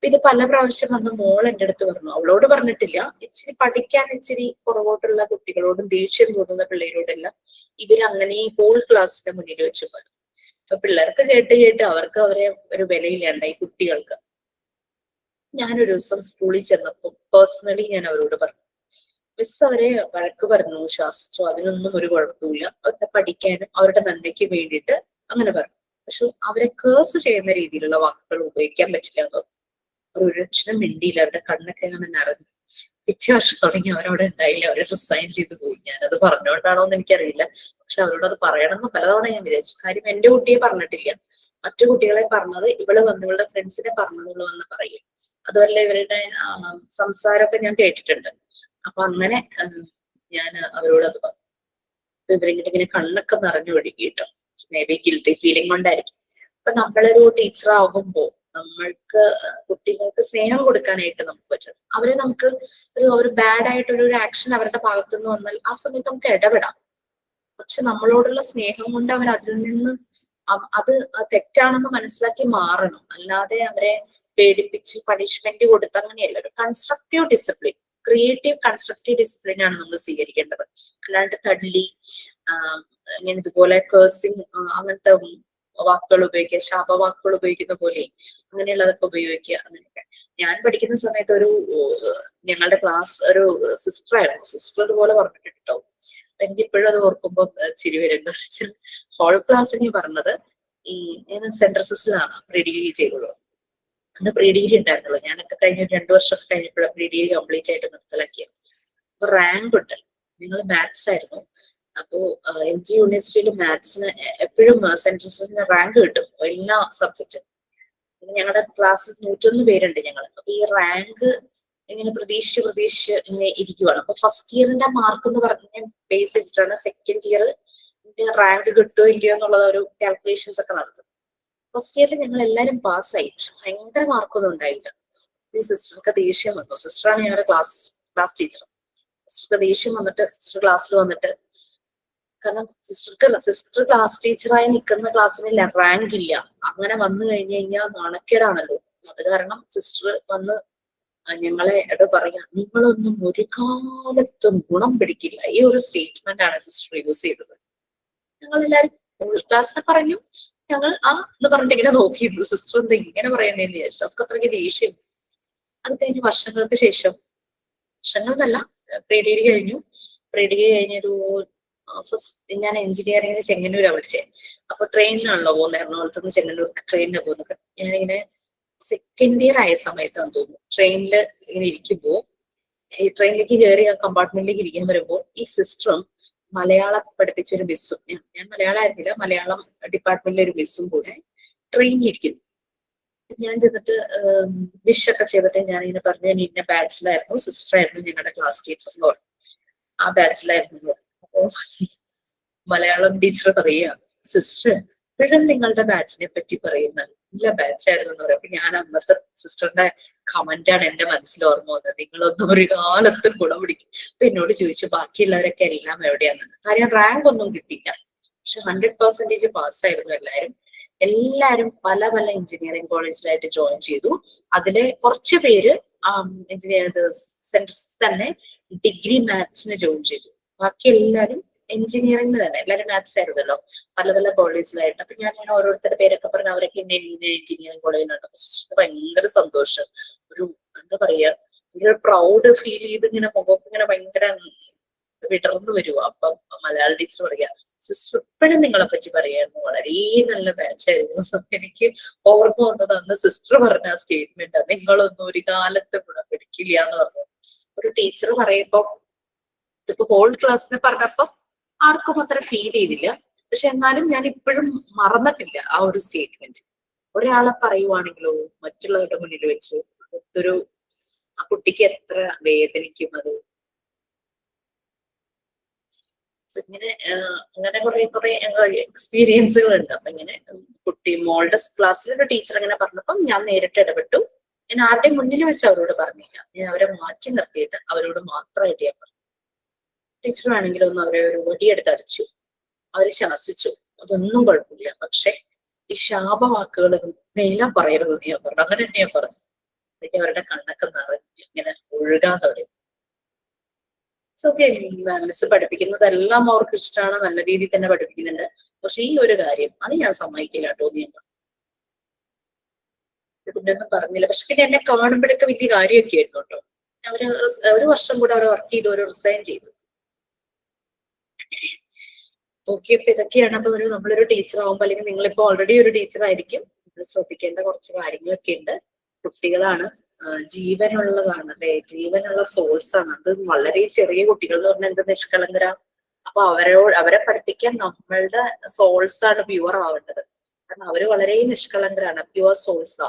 C: ഇത് പല പ്രാവശ്യം വന്ന് മോൾ എൻ്റെ അടുത്ത് പറഞ്ഞു. അവളോട് പറഞ്ഞിട്ടില്ല. ഇച്ചിരി പഠിക്കാൻ ഇച്ചിരി പുറകോട്ടുള്ള കുട്ടികളോടും ദേഷ്യം തോന്നുന്ന പിള്ളേരോടെല്ലാം ഇവരങ്ങനെ ഹോൾ ക്ലാസ്സിന്റെ മുന്നിൽ വെച്ച് പറഞ്ഞു. അപ്പൊ പിള്ളേർക്ക് കേട്ട് അവർക്ക് അവരെ ഒരു വിലയില്ലാണ്ടായി കുട്ടികൾക്ക്. ഞാനൊരു ദിവസം സ്കൂളിൽ ചെന്നപ്പോൾ പേഴ്സണലി ഞാൻ അവരോട് പറഞ്ഞു, മിസ് അവരെ വഴക്ക് പറഞ്ഞു, ശാസിച്ചു, അതിനൊന്നും ഒരു കുഴപ്പമില്ല. അവരുടെ പഠിക്കാനും അവരുടെ നന്മയ്ക്ക് വേണ്ടിയിട്ട് അങ്ങനെ പറഞ്ഞു. പക്ഷെ അവരെ കേഴ്സ് ചെയ്യുന്ന രീതിയിലുള്ള വാക്കുകൾ ഉപയോഗിക്കാൻ പറ്റില്ല എന്ന് പറഞ്ഞു. ഒരു അക്ഷരം മിണ്ടിയില്ല. അവരുടെ കണ്ണൊക്കെ അങ്ങനെ നിറഞ്ഞു. പിറ്റേ വർഷം തുടങ്ങി അവരവിടെ ഉണ്ടായില്ല. അവരെ റിസൈൻ ചെയ്തു പോയി. ഞാനത് പറഞ്ഞുകൊണ്ടാണോ എന്ന് എനിക്കറിയില്ല. പക്ഷെ അവരോട് അത് പറയണമെന്ന് പലതവണ ഞാൻ വിചാരിച്ചു. കാര്യം എന്റെ കുട്ടിയെ പറഞ്ഞിട്ടില്ല, മറ്റു കുട്ടികളെ പറഞ്ഞത് ഇവള് വന്ന് ഇവളുടെ ഫ്രണ്ട്സിനെ പറഞ്ഞതുള്ളൂ എന്ന് പറയും. അതുമല്ല ഇവരുടെ സംസാരമൊക്കെ ഞാൻ കേട്ടിട്ടുണ്ട്. അപ്പൊ അങ്ങനെ ഞാൻ അവരോട് അത് പറഞ്ഞു. ഇവരിങ്ങനെ കണ്ണൊക്കെ നിറഞ്ഞു ഒഴുകിട്ടോ. മേ ബി ഗിൽറ്റി ഫീലിംഗ് കൊണ്ടായിരിക്കും. അപ്പൊ നമ്മളൊരു ടീച്ചർ ആകുമ്പോ നമ്മൾക്ക് കുട്ടികൾക്ക് സ്നേഹം കൊടുക്കാനായിട്ട് നമുക്ക് പറ്റണം. അവരെ നമുക്ക് ഒരു ബാഡ് ആയിട്ടൊരു ആക്ഷൻ അവരുടെ ഭാഗത്തു നിന്ന് വന്നാൽ ആ സമയത്ത് നമുക്ക് ഇടപെടാം. പക്ഷെ നമ്മളോടുള്ള സ്നേഹം കൊണ്ട് അവർ അതിൽ നിന്ന് അത് തെറ്റാണെന്ന് മനസ്സിലാക്കി മാറണം. അല്ലാതെ അവരെ പേടിപ്പിച്ച് പണിഷ്മെന്റ് കൊടുത്ത് അങ്ങനെയല്ല. ഒരു constructive discipline, creative constructive discipline ആണ് നമ്മൾ സ്വീകരിക്കേണ്ടത്. അല്ലാണ്ട് തള്ളി ഇങ്ങനെ ഇതുപോലെ കേഴ്സിങ് അങ്ങനത്തെ വാക്കുകൾ ഉപയോഗിക്കുക, ശാപവാക്കുകൾ ഉപയോഗിക്കുന്ന പോലെ അങ്ങനെയുള്ളതൊക്കെ ഉപയോഗിക്കുക. അങ്ങനെയൊക്കെ ഞാൻ പഠിക്കുന്ന സമയത്ത് ഞങ്ങളുടെ ക്ലാസ് ഒരു സിസ്റ്റർ ആയിരുന്നു. സിസ്റ്റർ ഇതുപോലെ പറഞ്ഞിട്ടുണ്ടോ. എനിക്ക് ഇപ്പോഴും അത് ഓർക്കുമ്പോ ചിരി വരും. എന്താ വെച്ചാൽ ഹോൾ ക്ലാസ്സിന് പറഞ്ഞത് ഞാൻ സെൻട്രൽ സിസ്റ്റിലാണ് പ്രീ ഡിഗ്രി ചെയ്തത്. അന്ന് പ്രീ ഡിഗ്രി ഉണ്ടായിരുന്നുള്ളൂ. ഞാനൊക്കെ കഴിഞ്ഞ 2 വർഷം കഴിഞ്ഞപ്പോഴാണ് പ്രീ ഡിഗ്രി കംപ്ലീറ്റ് ആയിട്ട് നിർത്തലാക്കിയത്. അപ്പൊ റാങ്ക് ഉണ്ട്. നിങ്ങൾ മാത്സ് ആയിരുന്നു. അപ്പോ LG യൂണിവേഴ്സിറ്റിയിൽ മാത്സിന് എപ്പോഴും സെൻട്രൽ സിസ്റ്റിന് റാങ്ക് കിട്ടും എല്ലാ സബ്ജക്റ്റും. ഞങ്ങളുടെ ക്ലാസ്സിൽ 101 പേരുണ്ട് ഞങ്ങൾ. അപ്പൊ ഈ റാങ്ക് ഇങ്ങനെ പ്രതീക്ഷിച്ച് ഇങ്ങനെ ഇരിക്കുവാണ്. അപ്പൊ ഫസ്റ്റ് ഇയറിന്റെ മാർക്ക് എന്ന് പറഞ്ഞ ബേസ് ചെയ്തിട്ടാണ് സെക്കൻഡ് ഇയർ റാങ്ക് കിട്ടുമോ ഇല്ലയോ എന്നുള്ളത് ഒരു കാൽക്കുലേഷൻസ് ഒക്കെ നടത്തും. ഫസ്റ്റ് ഇയറിൽ ഞങ്ങൾ എല്ലാവരും പാസ്സായി, പക്ഷെ ഭയങ്കര മാർക്കൊന്നും ഉണ്ടായില്ല. ഈ സിസ്റ്റർക്ക് ദേഷ്യം വന്നു. സിസ്റ്ററാണ് ഞങ്ങളുടെ ക്ലാസ് ടീച്ചർ. സിസ്റ്റർക്ക് ദേഷ്യം വന്നിട്ട് സിസ്റ്റർ ക്ലാസ്സിൽ വന്നിട്ട്, കാരണം സിസ്റ്റർ ക്ലാസ് ടീച്ചറായി നിൽക്കുന്ന ക്ലാസ്സിന് റാങ്ക് ഇല്ല, അങ്ങനെ വന്നു കഴിഞ്ഞു കഴിഞ്ഞാൽ നാണക്കേടാണല്ലോ. അത് കാരണം സിസ്റ്റർ വന്ന് ഞങ്ങളെ പറയാ, നിങ്ങളൊന്നും ഒരു കാലത്തും ഗുണം പിടിക്കില്ല. ഈ ഒരു സ്റ്റേറ്റ്മെന്റ് ആണ് സിസ്റ്റർ യൂസ് ചെയ്തത്. ഞങ്ങൾ എല്ലാവരും ക്ലാസ്സിനെ പറഞ്ഞു, ഞങ്ങൾ എന്ന് പറഞ്ഞിട്ട് ഇങ്ങനെ നോക്കിയിരുന്നു. സിസ്റ്റർ എന്താ ഇങ്ങനെ പറയുന്നതെന്ന് വിചാരിച്ചു. അവർക്ക് അത്രയ്ക്ക് ദേഷ്യം. അത് കഴിഞ്ഞ് വർഷങ്ങൾക്ക് ശേഷം, വർഷങ്ങളെന്നല്ല, പ്രീ ഡിഗ്രി കഴിഞ്ഞു. പ്രീ ഡിഗ്രി കഴിഞ്ഞൊരു ഫസ്റ്റ് ഞാൻ എഞ്ചിനീയറിംഗിന് ചെങ്ങന്നൂരാണ് പഠിച്ചത്. അപ്പൊ ട്രെയിനിനാണല്ലോ പോകുന്നത്, എറണാകുളത്ത് നിന്ന് ചെങ്ങന്നൂർ ട്രെയിനിനാണ് പോകുന്നത്. ഞാനിങ്ങനെ സെക്കൻഡ് ഇയർ ആയ സമയത്താന്ന് തോന്നുന്നു, ട്രെയിനിൽ ഇങ്ങനെ ഇരിക്കുമ്പോ, ഈ ട്രെയിനിലേക്ക് കയറി ആ കമ്പാർട്ട്മെന്റിലേക്ക് ഇരിക്കാൻ വരുമ്പോൾ ഈ സിസ്റ്ററും മലയാളം പഠിപ്പിച്ച ഒരു മിസ്സും, ഞാൻ മലയാളം ആയിരുന്നില്ല, മലയാളം ഡിപ്പാർട്ട്മെന്റിലെ ഒരു മിസ്സും കൂടെ ട്രെയിനിൽ ഇരിക്കുന്നു. ഞാൻ ചെന്നിട്ട് വിഷൊക്കെ ചെയ്തിട്ട് ഞാനിങ്ങനെ പറഞ്ഞു, ഞാൻ ഇന്ന ബാച്ചിലായിരുന്നു, സിസ്റ്റർ ആയിരുന്നു ഞങ്ങളുടെ ക്ലാസ് ടീച്ചർ എന്ന് പറഞ്ഞു. ആ ബാച്ചിലായിരുന്നു. അപ്പോ മലയാളം ടീച്ചർ പറയുക, സിസ്റ്റർ എപ്പോഴും നിങ്ങളുടെ ബാച്ചിനെ പറ്റി പറയുന്നത് നല്ല ബാച്ചായിരുന്നു എന്ന് പറയും. അപ്പൊ ഞാൻ അന്നത്തെ സിസ്റ്ററിന്റെ കമന്റാണ് എന്റെ മനസ്സിൽ ഓർമ്മ വന്നത്, നിങ്ങളൊന്നും ഒരു കാലത്തും ഗുണം പിടിക്കും. അപ്പൊ എന്നോട് ചോദിച്ചു ബാക്കിയുള്ളവരൊക്കെ എല്ലാം എവിടെയാന്ന്. കാര്യം റാങ്ക് ഒന്നും കിട്ടിയില്ല, പക്ഷെ 100% പാസ്സായിരുന്നു എല്ലാവരും. എല്ലാരും പല പല എഞ്ചിനീയറിംഗ് കോളേജിലായിട്ട് ജോയിൻ ചെയ്തു. അതിലെ കുറച്ച് പേര് സെന്റർസ് തന്നെ ഡിഗ്രി മാത്സിന് ജോയിൻ ചെയ്തു. ബാക്കി എല്ലാരും എഞ്ചിനീയറിംഗിന് തന്നെ, എല്ലാവരും മാത്സ് ആയിരുന്നല്ലോ, പല പല കോളേജിലായിട്ട്. അപ്പൊ ഞാൻ ഓരോരുത്തരുടെ പേരൊക്കെ പറഞ്ഞു, അവരൊക്കെ എഞ്ചിനീയറിംഗ് കോളേജിലുണ്ട്. അപ്പൊ ഭയങ്കര സന്തോഷം, ഒരു എന്താ പറയാ, ഭയങ്കര പ്രൗഡ് ഫീൽ ചെയ്ത് ഇങ്ങനെ മുഖത്ത് ഇങ്ങനെ ഭയങ്കര വിടർന്നു വരുക. അപ്പൊ മലയാള ടീച്ചർ പറയാ, സിസ്റ്റർ ഇപ്പോഴും നിങ്ങളെ പറ്റി പറയായിരുന്നു, വളരെ നല്ല ബാച്ചായിരുന്നു. എനിക്ക് ഓർമ്മ വന്നത് അന്ന് സിസ്റ്റർ പറഞ്ഞ ആ സ്റ്റേറ്റ്മെന്റ്, നിങ്ങളൊന്നും ഒരു കാലത്ത് ഗുണം പിടിക്കില്ല എന്ന് പറഞ്ഞു. ഒരു ടീച്ചർ പറയുമ്പോ, ഇതിപ്പോ ഹോൾ ക്ലാസ്സിന് പറഞ്ഞപ്പോ ആർക്കും അത്ര ഫീൽ ചെയ്തില്ല. പക്ഷെ എന്നാലും ഞാൻ ഇപ്പോഴും മറന്നിട്ടില്ല ആ ഒരു സ്റ്റേറ്റ്മെന്റ്. ഒരാളെ പറയുവാണെങ്കിലോ മറ്റുള്ളവരുടെ മുന്നിൽ വെച്ച് ഒരു ആ കുട്ടിക്ക് എത്ര വേദനിക്കും അത്. ഇങ്ങനെ അങ്ങനെ കുറെ എക്സ്പീരിയൻസുകൾ ഉണ്ട്. അപ്പൊ ഇങ്ങനെ കുട്ടി മോളുടെ ക്ലാസ്സിൽ ഒരു ടീച്ചർ അങ്ങനെ പറഞ്ഞപ്പം ഞാൻ നേരിട്ട് ഇടപെട്ടു. ഞാൻ ആരുടെയും മുന്നിൽ വെച്ച് അവരോട് പറഞ്ഞില്ല, ഞാൻ അവരെ മാറ്റി നിർത്തിയിട്ട് അവരോട് മാത്രമായിട്ട് ഞാൻ പറഞ്ഞു. ടീച്ചർ ആണെങ്കിലും ഒന്ന് അവരെ ഒരു വടിയെടുത്ത് അടിച്ചു, അവര് ശാസിച്ചു, അതൊന്നും കുഴപ്പമില്ല. പക്ഷെ ഈ ശാപവാക്കുകൾ എല്ലാം പറയരുതെന്ന് ഞാൻ പറഞ്ഞു. അങ്ങനെ തന്നെ ഞാൻ പറഞ്ഞു. എനിക്ക് അവരുടെ കണ്ണൊക്കെ നിറഞ്ഞു ഇങ്ങനെ ഒഴുകാൻ തുടങ്ങി. മിസ് പഠിപ്പിക്കുന്നതെല്ലാം അവർക്ക് ഇഷ്ടമാണ്, നല്ല രീതിയിൽ തന്നെ പഠിപ്പിക്കുന്നുണ്ട്. പക്ഷെ ഈ ഒരു കാര്യം അത് ഞാൻ സമ്മതിക്കില്ല കേട്ടോ എന്ന് ഞാൻ പറഞ്ഞു. പിന്നൊന്നും പറഞ്ഞില്ല. പക്ഷെ പിന്നെ എന്നെ കാണുമ്പോഴൊക്കെ വലിയ കാര്യമൊക്കെ ആയിരുന്നു കേട്ടോ. അവര് ഒരു വർഷം കൂടെ അവർ വർക്ക് ചെയ്തു, ഒരു റിസൈൻ ചെയ്തു. ഓക്കെ, അപ്പൊ ഇതൊക്കെയാണ്. അപ്പൊ നമ്മളൊരു ടീച്ചർ ആവുമ്പോ, അല്ലെങ്കിൽ നിങ്ങളിപ്പോ ഓൾറെഡി ഒരു ടീച്ചർ ആയിരിക്കും, നിങ്ങൾ ശ്രദ്ധിക്കേണ്ട കുറച്ച് കാര്യങ്ങളൊക്കെ ഉണ്ട്. കുട്ടികളാണ്, ജീവനുള്ളതാണ് അല്ലെ, ജീവനുള്ള സോഴ്സ് ആണ്. അത് വളരെ ചെറിയ കുട്ടികൾ എന്ന് പറഞ്ഞാൽ എന്ത് നിഷ്കളങ്കരാ. അപ്പൊ അവരെ പഠിപ്പിക്കാൻ നമ്മളുടെ സോൾസ് ആണ് പ്യുവർ ആവേണ്ടത്. കാരണം അവര് വളരെ നിഷ്കളങ്കരാണ്, പ്യുവർ സോൾസാ.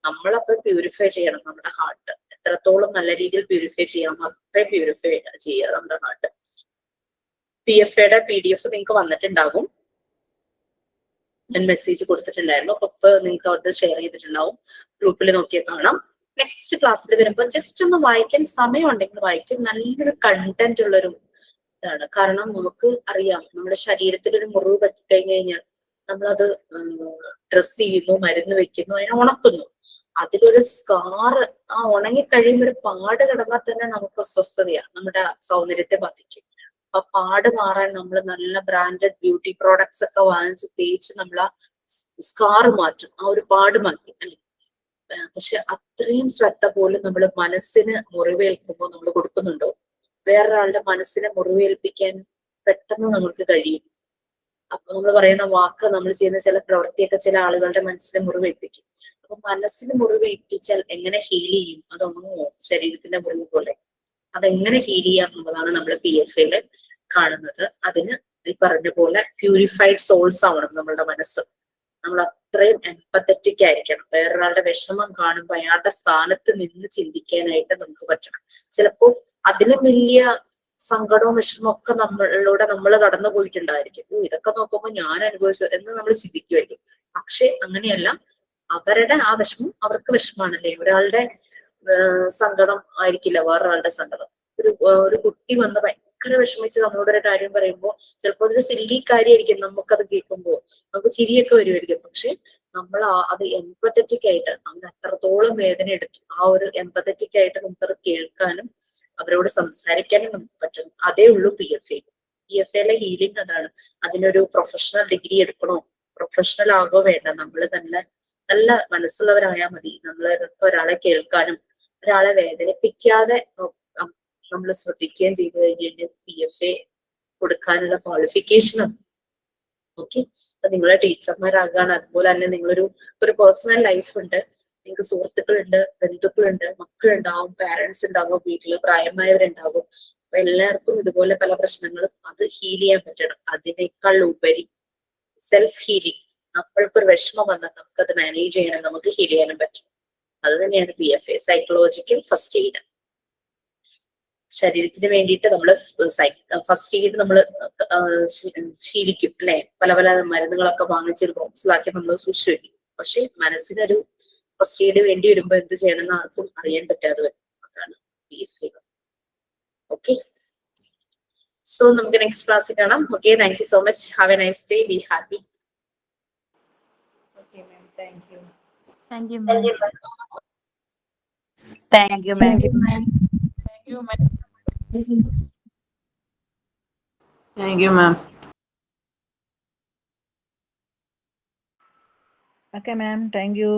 C: നമ്മളപ്പോ പ്യൂരിഫൈ ചെയ്യണം നമ്മുടെ ഹാർട്ട്. എത്രത്തോളം നല്ല രീതിയിൽ പ്യൂരിഫൈ ചെയ്യണം അത്രയും പ്യൂരിഫൈ ചെയ്യുക നമ്മുടെ ഹാർട്ട്. PFAയുടെ PDF നിങ്ങൾക്ക് വന്നിട്ടുണ്ടാകും, ഞാൻ മെസ്സേജ് കൊടുത്തിട്ടുണ്ടായിരുന്നു. അപ്പൊ നിങ്ങൾക്ക് അവിടുത്തെ ഷെയർ ചെയ്തിട്ടുണ്ടാവും, ഗ്രൂപ്പിൽ നോക്കിയാൽ കാണാം. നെക്സ്റ്റ് ക്ലാസ്സിൽ വരുമ്പോൾ ജസ്റ്റ് ഒന്ന് വായിക്കാൻ സമയം ഉണ്ടെങ്കിൽ വായിക്കും. നല്ലൊരു കണ്ടന്റ് ഉള്ളൊരു ഇതാണ്. കാരണം നമുക്ക് അറിയാം, നമ്മുടെ ശരീരത്തിൽ ഒരു മുറിവ് പറ്റിക്കഴിഞ്ഞു കഴിഞ്ഞാൽ നമ്മളത് ഡ്രസ് ചെയ്യുന്നു, മരുന്ന് വെക്കുന്നു, അതിനെ ഉണക്കുന്നു. അതിലൊരു സ്കാറ്, ആ ഉണങ്ങി കഴിയുമ്പോൾ ഒരു പാട് കിടന്നാൽ തന്നെ നമുക്ക് അസ്വസ്ഥതയാണ്, നമ്മുടെ സൗന്ദര്യത്തെ ബാധിക്കും. അപ്പൊ പാട് മാറാൻ നമ്മൾ നല്ല ബ്രാൻഡഡ് ബ്യൂട്ടി പ്രോഡക്ട്സ് ഒക്കെ വാങ്ങിച്ച് തേച്ച് നമ്മൾ ആ സ്കാർ മാറ്റും, ആ ഒരു പാട് മാറ്റും അല്ലെ. പക്ഷെ അത്രയും ശ്രദ്ധ പോലും നമ്മൾ മനസ്സിന് മുറിവേൽക്കുമ്പോൾ നമ്മൾ കൊടുക്കുന്നുണ്ടോ? വേറൊരാളുടെ മനസ്സിനെ മുറിവേൽപ്പിക്കാൻ പെട്ടെന്ന് നമുക്ക് കഴിയും. അപ്പൊ നമ്മൾ പറയുന്ന വാക്ക്, നമ്മൾ ചെയ്യുന്ന ചില പ്രവൃത്തിയൊക്കെ ചില ആളുകളുടെ മനസ്സിനെ മുറിവേൽപ്പിക്കും. അപ്പൊ മനസ്സിന് മുറിവേൽപ്പിച്ചാൽ എങ്ങനെ ഹീൽ ചെയ്യും? അതൊന്നുമോ ശരീരത്തിന്റെ മുറിവ് പോലെ അതെങ്ങനെ ഹീൽ ചെയ്യാം എന്നുള്ളതാണ് നമ്മൾ PFAയിൽ കാണുന്നത്. അതിന് ഈ പറഞ്ഞ പോലെ പ്യൂരിഫൈഡ് സോൾസ് ആവണം നമ്മളുടെ മനസ്സ്. നമ്മൾ അത്രയും എംപത്തറ്റിക് ആയിരിക്കണം. വേറൊരാളുടെ വിഷമം കാണുമ്പോൾ അയാളുടെ സ്ഥാനത്ത് നിന്ന് ചിന്തിക്കാനായിട്ട് നമുക്ക് പറ്റണം. ചിലപ്പോൾ അതിലും വലിയ സങ്കടവും വിഷമവും ഒക്കെ നമ്മൾ കടന്നു പോയിട്ടുണ്ടായിരിക്കും. ഇതൊക്കെ നോക്കുമ്പോൾ ഞാൻ അനുഭവിച്ചു എന്ന് നമ്മൾ ചിന്തിക്കുമായിരിക്കും. പക്ഷെ അങ്ങനെയല്ല, അവരുടെ ആ വിഷമം അവർക്ക് വിഷമാണല്ലേ. ഒരാളുടെ സങ്കടം ആയിരിക്കില്ല വേറൊരാളുടെ സങ്കടം. ഒരു കുട്ടി വന്ന് ഭയങ്കര വിഷമിച്ച് നമ്മളോടൊരു കാര്യം പറയുമ്പോൾ ചിലപ്പോൾ അതൊരു സില്ലി കാര്യമായിരിക്കും. നമുക്കത് കേൾക്കുമ്പോൾ നമുക്ക് ചിരിയൊക്കെ വരുമായിരിക്കും. പക്ഷെ നമ്മൾ അത് എംപത്തറ്റിക് ആയിട്ട്, അവൻ അത്രത്തോളം വേദന എടുത്തു, ആ ഒരു എംപത്തറ്റിക് ആയിട്ട് നമുക്കത് കേൾക്കാനും അവരോട് സംസാരിക്കാനും നമുക്ക് പറ്റും. അതേ ഉള്ളൂ PFA. PFAയിലെ ഹീലിംഗ് അതാണ്. അതിനൊരു പ്രൊഫഷണൽ ഡിഗ്രി എടുക്കണോ, പ്രൊഫഷണൽ ആകോ വേണ്ട, നമ്മൾ നല്ല മനസ്സുള്ളവരായാൽ മതി. ഒരാളെ കേൾക്കാനും ഒരാളെ വേദനിപ്പിക്കാതെ നമ്മൾ ശ്രദ്ധിക്കുകയും ചെയ്തു കഴിഞ്ഞാൽ PFA കൊടുക്കാനുള്ള ക്വാളിഫിക്കേഷൻ ആണ്. ഓക്കെ, അപ്പൊ നിങ്ങളെ ടീച്ചർമാരാകാണ്. അതുപോലെ തന്നെ നിങ്ങളൊരു പേഴ്സണൽ ലൈഫ് ഉണ്ട്, നിങ്ങൾക്ക് സുഹൃത്തുക്കളുണ്ട്, ബന്ധുക്കളുണ്ട്, മക്കളുണ്ടാവും, പാരന്റ്സ് ഉണ്ടാവും, വീട്ടില് പ്രായമായവരുണ്ടാവും. അപ്പൊ എല്ലാവർക്കും ഇതുപോലെ പല പ്രശ്നങ്ങളും അത് ഹീൽ ചെയ്യാൻ പറ്റണം. അതിനേക്കാൾ ഉപരി സെൽഫ് ഹീലിംഗ്. നമ്മൾക്കൊരു വിഷമം വന്നാൽ നമുക്കത് മാനേജ് ചെയ്യണം, നമുക്ക് ഹീൽ ചെയ്യാനും പറ്റും. അത് തന്നെയാണ് PFA, സൈക്കോളജിക്കൽ ഫസ്റ്റ് എയ്ഡ്. ശരീരത്തിന് വേണ്ടിയിട്ട് നമ്മൾ ഫസ്റ്റ് എയ്ഡ് നമ്മൾ ശീലിക്കും അല്ലെ. പല മരുന്നുകളൊക്കെ വാങ്ങിച്ചൊരു ബോക്സിലാക്കി നമ്മൾ സൂക്ഷിച്ചു വെക്കും. പക്ഷെ മനസ്സിനൊരു ഫസ്റ്റ് എയ്ഡ് വേണ്ടി വരുമ്പോ എന്ത് ചെയ്യണമെന്ന് ആർക്കും അറിയാൻ പറ്റാതെ വരും. അതാണ് PFA. ഓക്കെ, സോ നമുക്ക് നെക്സ്റ്റ് ക്ലാസ്സിൽ കാണാം. Okay, thank you so much. Have a nice day. Be happy.
A: Okay, ma'am. Thank you.
G: Thank you, ma'am.
D: Thank you, ma'am.
H: Thank you, ma'am.
D: Okay, ma'am. Thank you.